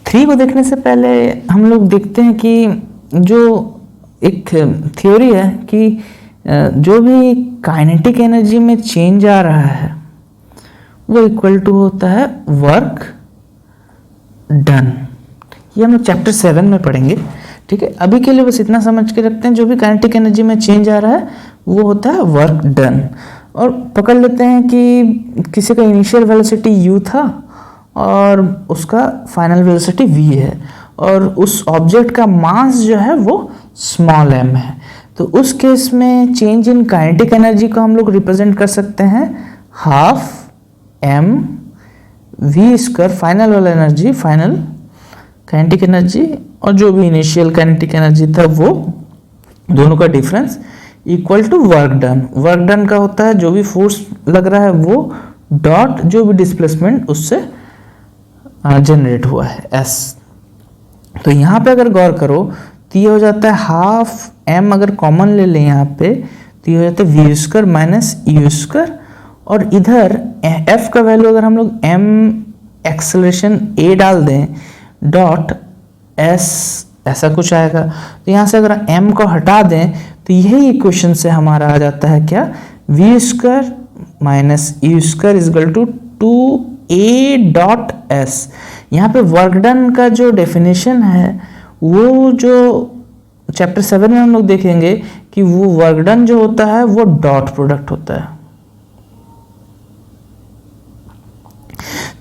3 को देखने से पहले हम लोग देखते हैं कि जो एक थ्योरी है कि जो भी काइनेटिक एनर्जी में चेंज आ रहा है वो इक्वल टू होता है वर्क डन। ये हम लोग चैप्टर 7 में पढ़ेंगे। ठीक है, अभी के लिए बस इतना समझ के रखते हैं, जो भी काइनेटिक एनर्जी में चेंज आ रहा है वो होता है वर्क डन। और पकड़ लेते हैं कि किसी का इनिशियल वेलोसिटी u था और उसका फाइनल वेलोसिटी v है, और उस ऑब्जेक्ट का मास जो है वो स्मॉल m है। तो उस केस में चेंज इन काइनेटिक एनर्जी को हम लोग रिप्रेजेंट कर सकते हैं half m v square, final वाला एनर्जी, फाइनल काइनेटिक एनर्जी, और जो भी इनिशियल काइनेटिक एनर्जी था वो दोनों का difference equal to work done. Work done का होता है जो भी फोर्स लग रहा है वो डॉट जो भी डिस्प्लेसमेंट उससे जनरेट हुआ है s। तो यहाँ पे अगर गौर करो तो ये हो जाता है हाफ m, अगर कॉमन ले लें यहाँ पे तो ये हो जाता है V square minus U square, और इधर f का वैल्यू अगर हम लोग m एक्सेलरेशन a डाल दें डॉट s, ऐसा कुछ आएगा। तो यहाँ से अगर m को हटा दें तो यही इक्वेशन से हमारा आ जाता है क्या, V square minus U square is equal to 2a dot s। यहाँ पे वर्क डन का जो डेफिनेशन है वो जो चैप्टर 7 में हम लोग देखेंगे कि वो वर्क डन जो होता है वो डॉट प्रोडक्ट होता है।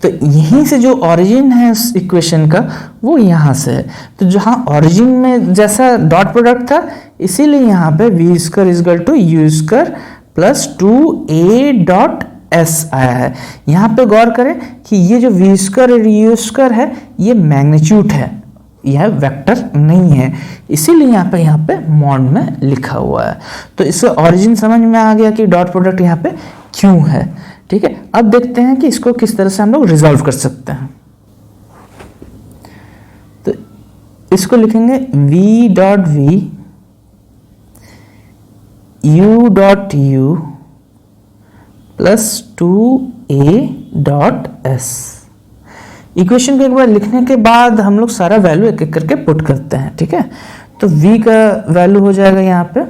तो यहीं से जो ओरिजिन है इस इक्वेशन का वो यहाँ से है। तो जहाँ ओरिजिन में जैसा डॉट प्रोडक्ट था इसीलिए यहाँ पे V square is equal to U square plus 2a dot s आया है। यहाँ पे गौर करें कि ये जो वी स्क्वायर और यू स्क्वायर है ये मैग्नीट्यूड है, यह वेक्टर नहीं है, इसीलिए यहाँ पे मॉड में लिखा हुआ है। तो इससे ओरिजिन समझ में आ गया कि डॉट प्रोडक्ट यहाँ पे क्यों है। ठीक है, अब देखते हैं कि इसको किस तरह से हम लोग रिजॉल्व कर सकते हैं। तो इसको लिखेंगे v dot v u dot u plus 2a dot s। Equation को एक बार लिखने के बाद हम लोग सारा वैल्यू एक एक करके पुट करते हैं। ठीक है, तो v का वैल्यू हो जाएगा यहाँ पे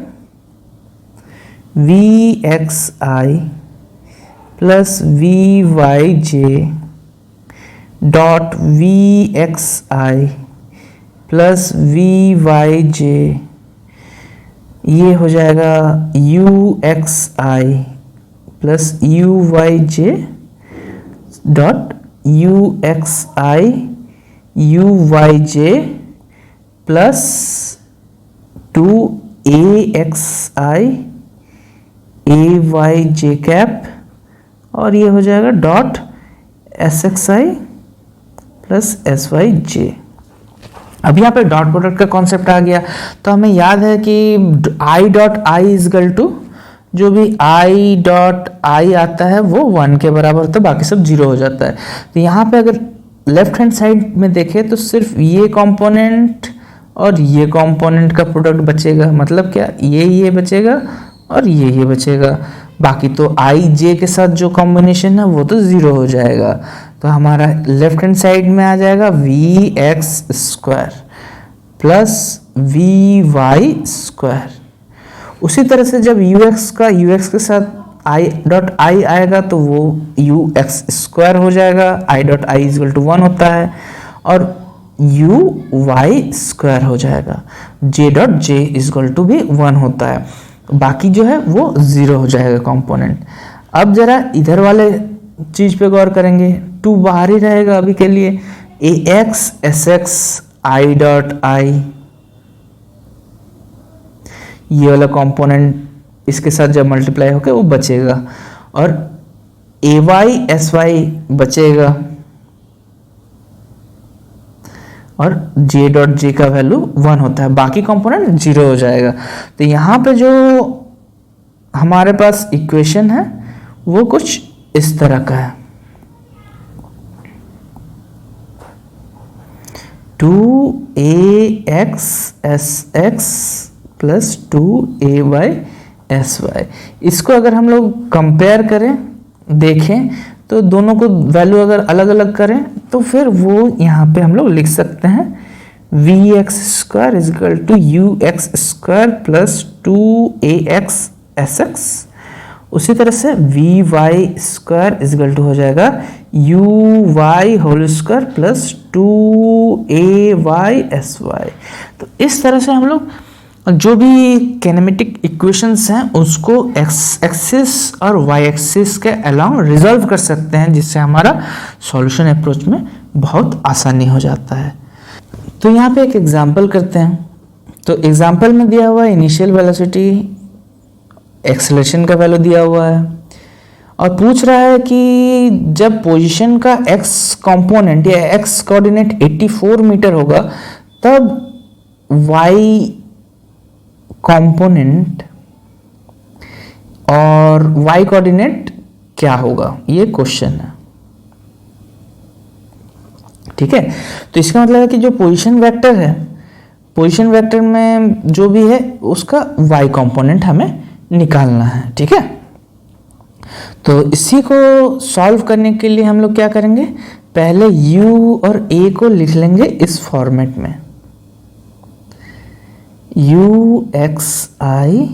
vxi plus vyj dot vxi plus vyj, ये हो जाएगा uxi plus uyj dot uxi uyj plus 2axi ayj cap, और ये हो जाएगा डॉट sxi प्लस syj। अब यहाँ पे डॉट प्रोडक्ट का कॉन्सेप्ट आ गया। तो हमें याद है कि i dot i is equal to जो भी i डॉट i आता है वो 1 के बराबर होता है, बाकी सब 0 हो जाता है। तो यहाँ पे अगर लेफ्ट हैंड साइड में देखें तो सिर्फ ये कंपोनेंट और ये कंपोनेंट का प्रोडक्ट बचेगा, मतलब क्या, ये बचेगा और ये बचेगा, बाकी तो i j के साथ जो कॉम्बिनेशन है वो तो 0 हो जाएगा। तो हमारा लेफ्ट हैंड साइड में आ जाएगा vx square plus vy square. उसी तरह से जब ux के साथ i डॉट i आएगा तो वो ux स्क्वायर हो जाएगा, i dot i is equal to 1 होता है, और uy स्क्वायर हो जाएगा, j dot j is equal to भी 1 होता है, बाकी जो है वो 0 हो जाएगा कंपोनेंट। अब जरा इधर वाले चीज पे गौर करेंगे, 2 बाहर ही रहेगा अभी के लिए, ax sx i dot i, ये वाला कंपोनेंट इसके साथ जब मल्टीप्लाई होकर वो बचेगा, और ay sy बचेगा, और j डॉट j का वैल्यू 1 होता है, बाकी कंपोनेंट 0 हो जाएगा। तो यहाँ पे जो हमारे पास इक्वेशन है वो कुछ इस तरह का है, 2ax sx plus 2ay sy। इसको अगर हम लोग कंपेयर करें, देखें तो दोनों को वैल्यू अगर अलग अलग करें तो फिर वो यहाँ पे हम लोग लिख सकते हैं vx square is equal to ux square plus 2ax sx। उसी तरह से vy square is equal to हो जाएगा uy whole square plus 2ay sy। तो इस तरह से हम लोग जो भी कैनेमेटिक इक्वेशंस हैं उसको एक्स एक्सिस और वाई एक्सिस के अलोंग रिजॉल्व कर सकते हैं, जिससे हमारा सॉल्यूशन अप्रोच में बहुत आसानी हो जाता है। तो यहाँ पे एक एग्जांपल करते हैं। तो एग्जांपल में दिया हुआ है इनिशियल वेलोसिटी, एक्सेलरेशन का वैल्यू दिया हुआ है, और पूछ रहा है कि जब पोजीशन का एक्स कंपोनेंट या एक्स कोऑर्डिनेट 84 मीटर होगा तब वाई कंपोनेंट और y कोऑर्डिनेट क्या होगा, ये क्वेश्चन है। ठीक है, तो इसका मतलब है कि जो पोजीशन वेक्टर है, पोजीशन वेक्टर में जो भी है उसका y कंपोनेंट हमें निकालना है। ठीक है, तो इसी को सॉल्व करने के लिए हम लोग क्या करेंगे, पहले u और a को लिख लेंगे इस फॉर्मेट में, u x i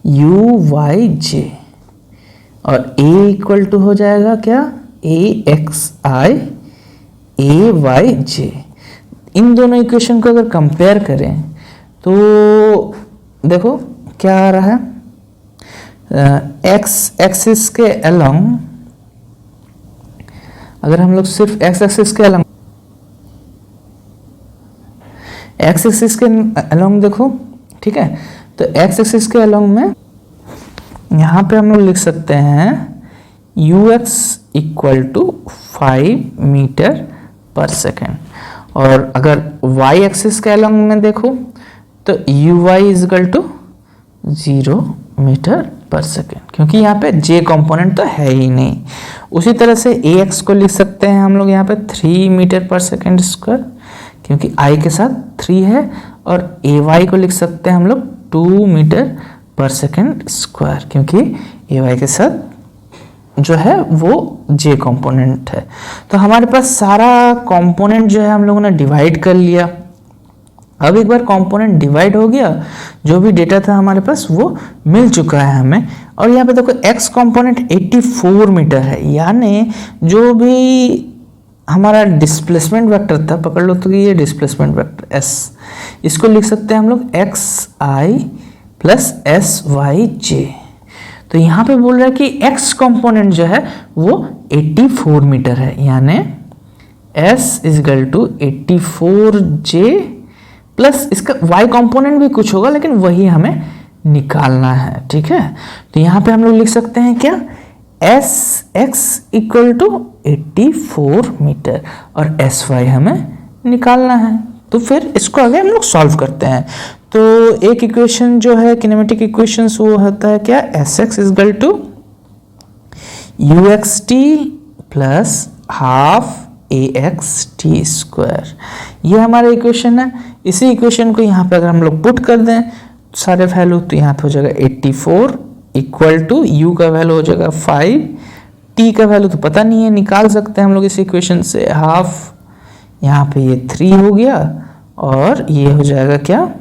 u y j, और a इक्वल टू हो जाएगा क्या, a x i a y j। इन दोनों इक्वेशन को अगर कंपेयर करें तो देखो क्या आ रहा है, x एक्सिस के अलोंग, अगर हम लोग सिर्फ x एक्सिस के अलोंग, x एक्सिस के अलोंग देखो, ठीक है, तो x एक्सिस के अलोंग में यहाँ पे हम लोग लिख सकते हैं ux equal to 5 metre per second, और अगर y एक्सिस के अलोंग में देखो तो uy is equal to 0 metre per second, क्योंकि यहाँ पे j कंपोनेंट तो है ही नहीं। उसी तरह से ax को लिख सकते हैं हम लोग यहाँ पे 3 मीटर पर सेकेंड स्क्वायर, क्योंकि i के साथ 3 है, और ay को लिख सकते हैं हम लोग 2 मीटर पर सेकेंड स्क्वायर, क्योंकि ay के साथ जो है वो j कंपोनेंट है। तो हमारे पास सारा कंपोनेंट जो है हम लोगों ने डिवाइड कर लिया। अब एक बार कंपोनेंट डिवाइड हो गया, जो भी डेटा था हमारे पास वो मिल चुका है हमें, और यहाँ पे देखो x कंपोनेंट 84 मीटर है, यानी जो भी हमारा डिस्प्लेसमेंट वेक्टर था, पकड़ लो तो ये डिस्प्लेसमेंट वेक्टर s, इसको लिख सकते हैं हम लोग xi प्लस syj। तो यहाँ पे बोल रहा है कि x कंपोनेंट जो है वो 84 मीटर है, यानी s is equal to 84j plus इसका y कंपोनेंट भी कुछ होगा, लेकिन वही हमें निकालना है। ठीक है, तो यहाँ पे हम लोग लिख सकते हैं क्या, sx इक्वल टू 84 मीटर, और sy हमें निकालना है। तो फिर इसको आगे हम लोग सॉल्व करते हैं। तो एक इक्वेशन जो है किनेमेटिक इक्वेशंस, वो होता है क्या, sx is equal to uxt plus half axt square, ये हमारा इक्वेशन है। इसी इक्वेशन को यहाँ पे अगर हम लोग पुट कर दें सारे वैल्यू, तो यहाँ पे हो जाएगा 84 इक्वल टू u का वैल्यू हो जाएगा 5, t का वैल्यू तो पता नहीं है, निकाल सकते हैं हम लोग इस इक्वेशन से, हाफ, यहाँ पे ये 3 हो गया, और ये हो जाएगा क्या,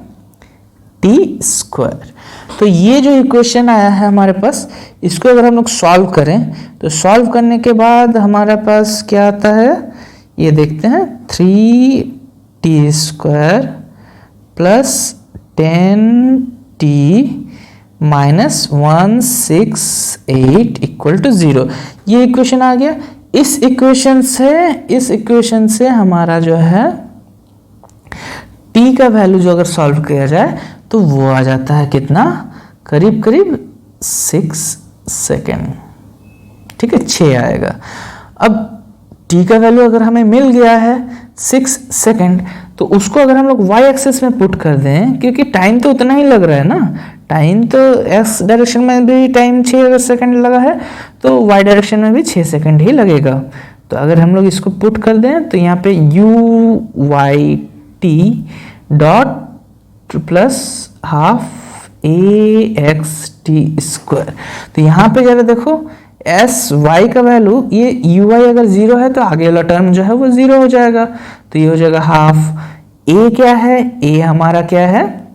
t स्क्वायर। तो ये जो इक्वेशन आया है हमारे पास, इसको अगर हम लोग सॉल्व करें तो सॉल्व करने के बाद हमारे पास क्या आता है, ये देखते हैं, 3t square plus 10t minus 168 equal to 0, ये इक्वेशन आ गया। इस इक्वेशन से हमारा जो है t का वैल्यू जो अगर सॉल्व किया जाए तो वो आ जाता है कितना, करीब करीब 6 सेकेंड। ठीक है, 6 आएगा। अब t का वैल्यू अगर हमें मिल गया है 6 सेकेंड, तो उसको अगर हम लोग y एक्सिस में पुट कर दें, क्योंकि टाइम तो उतना ही लग रहा है ना, टाइम तो x डायरेक्शन में भी टाइम 6 सेकेंड लगा है, तो y डायरेक्शन में भी 6 सेकेंड ही लगेगा। तो अगर हम लोग इसको पुट कर दें तो यहाँ पे uy t dot plus half axt square, तो यहाँ पे जरा देखो sy का वैल्यू, ये uy अगर 0 है तो आगे वाला टर्म जो है वो 0 हो जाएगा, तो ये हो जाएगा हाफ। a क्या है, a हमारा क्या है,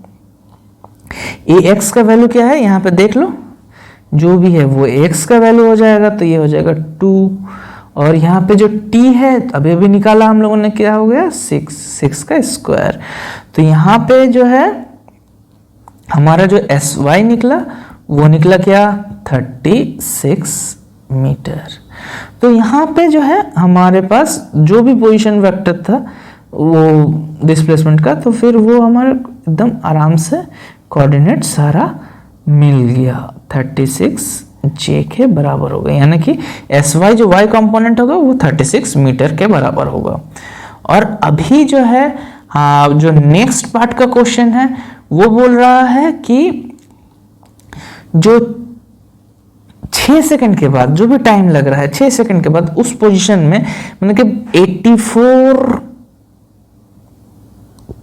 ax का वैल्यू क्या है, यहाँ पे देख लो, जो भी है वो x का वैल्यू हो जाएगा, तो ये हो जाएगा 2, और यहाँ पे जो t है अभी भी निकाला हम लोगों ने, क्या हो गया, 6 का स्क्वायर। तो यहाँ पे जो है हमारा जो sy निकला वो निकला क्या, 36 मीटर। तो यहाँ पे जो है हमारे पास जो भी पोजीशन वेक्टर था वो डिस्प्लेसमेंट का, तो फिर वो हमारे एकदम आराम से कोऑर्डिनेट सारा मिल गया, 36j के बराबर होगा, यानी कि sy जो y कंपोनेंट होगा वो 36 मीटर के बराबर होगा। और अभी जो है जो नेक्स्ट पार्ट का क्वेश्चन है वो बोल रहा है कि जो 6 सेकंड के बाद जो भी टाइम लग रहा है 6 सेकंड के बाद उस पोजीशन में मतलब कि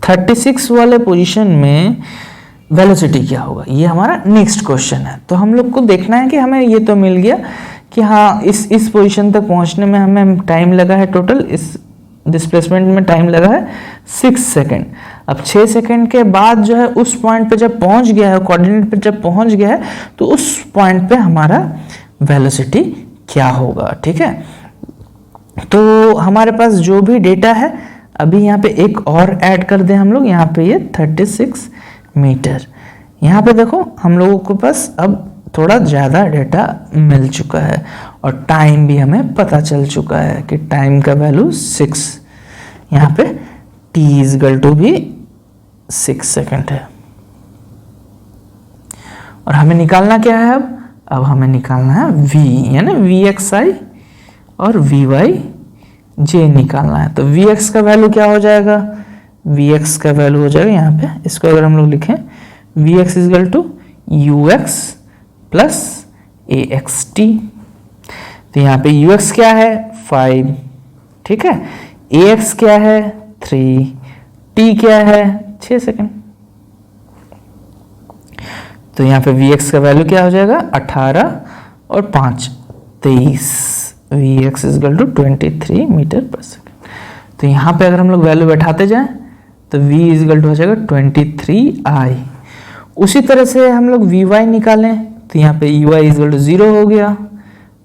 36 वाले पोजीशन में वेलोसिटी क्या होगा, ये हमारा नेक्स्ट क्वेश्चन है। तो हम लोग को देखना है कि हमें ये तो मिल गया कि हाँ इस पोजीशन तक पहुंचने में हमें टाइम लगा है, टोटल इस डिस्प्लेसमेंट में टाइम लगा है 6 सेकंड। अब 6 सेकंड के बाद जो है उस पॉइंट पे जब पहुंच गया है, कोऑर्डिनेट पे जब पहुंच गया है, तो उस पॉइंट पे हमारा वेलोसिटी क्या होगा, ठीक है। तो हमारे पास जो भी डेटा है अभी यहाँ पे एक और ऐड कर दें हम लोग, यहाँ पे ये 36 मीटर। यहाँ पे देखो हम लोगों के पास अब थोड़ा ज़्यादा डेटा मिल चुका है और टाइम भी हमें पता चल चुका है कि टाइम का वैल्यू 6, यहाँ पे t इक्वल टू भी 6 सेकंड है। और हमें निकालना क्या है अब हमें निकालना है v, यानी vxi और vyj निकालना है। तो vx का वैल्यू क्या हो जाएगा, vx का वैल्यू हो जाएगा यहाँ पे, इसको अगर हम लोग लिखें vx equal to ux plus axt। तो यहाँ पे ux क्या है 5, ठीक है, ax क्या है 3, t क्या है 6 सेकंड। तो यहाँ पे vx का वैल्यू क्या हो जाएगा 18 और 5 23, vx इक्वल टू 23 मीटर पर सेकंड। तो यहाँ पे अगर हम लोग वैल्यू बैठाते जाएं तो v इक्वल टू हो जाएगा 23i। उसी तरह से हम लोग vy निकालें तो यहाँ पे ui इक्वल टू 0 हो गया,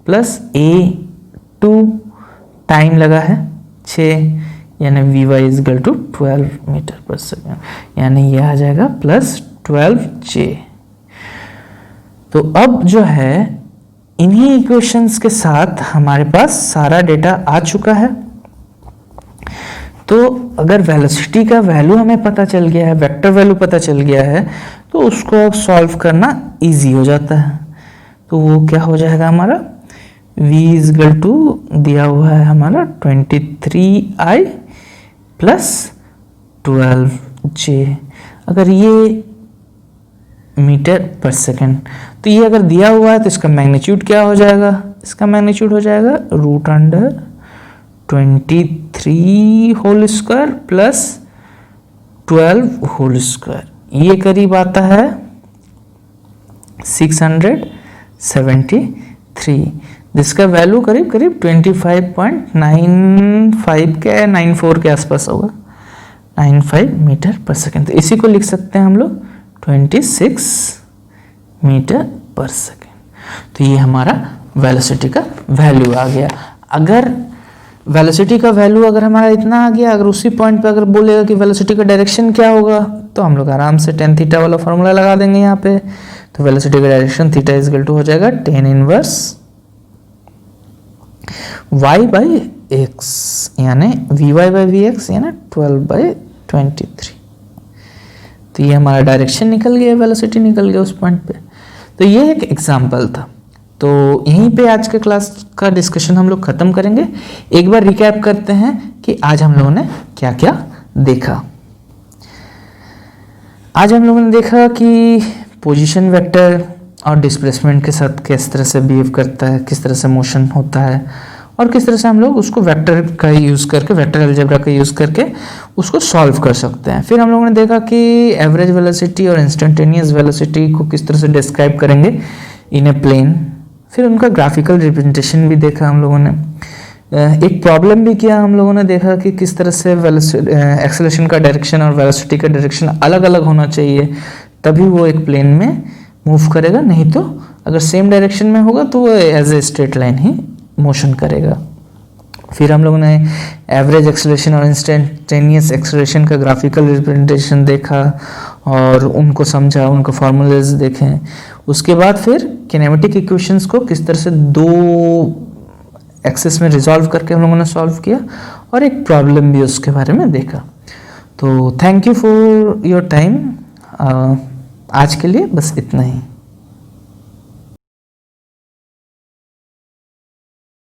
प्लस a2 टाइम लगा है 6, यानी vy इक्वल टू 12 मीटर पर सेकंड, यानी ये आ जाएगा प्लस 12j। तो अब जो है इन्हीं इक्वेशंस के साथ हमारे पास सारा डेटा आ चुका है। तो अगर वेलोसिटी का वैल्यू हमें पता चल गया है, वेक्टर वैल्यू पता चल गया है, तो उसको सॉल्व करना इजी हो जाता है। तो वो क्या हो जाएगा हमारा v इक्वल टू दिया हुआ है हमारा 23i प्लस 12j। अगर ये मीटर पर सेकंड, तो ये अगर दिया हुआ है तो इसका मैग्नीट्यूड क्या हो जाएगा, इसका मैग्नीट्यूड हो जाएगा √23 whole square plus 12 whole square. ये करीब आता है 673, जिसका वैल्यू करीब 25.95 के 94 के आसपास होगा, 95 मीटर पर सेकंड। तो इसी को लिख सकते हैं हम लोग 26 मीटर पर सेकंड। तो ये हमारा वेलोसिटी का वैल्यू आ गया। अगर वेलोसिटी का वैल्यू अगर हमारा इतना आ गया, अगर उसी पॉइंट पे अगर बोलेगा कि वेलोसिटी का डायरेक्शन क्या होगा, तो हम लोग आराम से tan थीटा वाला फॉर्मूला लगा देंगे यहाँ पे। तो वेलोसिटी का डायरेक्शन थीटा इक्वल टू हो जाएगा tan inverse y by x, यानी vy बाई vx, यानी 12/23। तो ये हमारा डायरेक्शन निकल गया, वेलोसिटी निकल गया उस पॉइंट पे। तो ये एक एग्जांपल था। तो यहीं पे आज के क्लास का डिस्कशन हम लोग ख़त्म करेंगे। एक बार रिकैप करते हैं कि आज हम लोगों ने क्या क्या देखा। आज हम लोगों ने देखा कि पोजीशन वेक्टर और डिस्प्लेसमेंट के साथ किस तरह से बिहेव करता है, किस तरह से मोशन होता है, और किस तरह से हम लोग उसको वेक्टर का यूज़ करके, वेक्टर अलजेब्रा का यूज़ करके उसको सॉल्व कर सकते हैं। फिर हम लोगों ने देखा कि एवरेज वेलोसिटी और इंस्टेंटेनियस वेलोसिटी को किस तरह से डिस्क्राइब करेंगे इन ए प्लेन। फिर उनका ग्राफिकल रिप्रेजेंटेशन भी देखा हम लोगों ने। एक प्रॉब्लम भी किया हम लोगों ने, देखा कि किस तरह से एक्सेलरेशन का डायरेक्शन और वेलोसिटी का डायरेक्शन अलग अलग होना चाहिए, तभी वो एक प्लेन में मूव करेगा। नहीं तो अगर सेम डायरेक्शन में होगा तो वो एज ए स्ट्रेट लाइन ही मोशन करेगा। फिर हम लोगों ने एवरेज एक्सेलरेशन और इंस्टेंटेनियस एक्सेलरेशन का ग्राफिकल रिप्रेजेंटेशन देखा और उनको समझा, उनको फॉर्मूलेज देखें। उसके बाद फिर किनेमेटिक इक्वेशंस को किस तरह से दो एक्सिस में रिजॉल्व करके हम लोगों ने सॉल्व किया, और एक प्रॉब्लम भी उसके बारे में देखा। तो thank you for your time. आज के लिए बस इतना ही।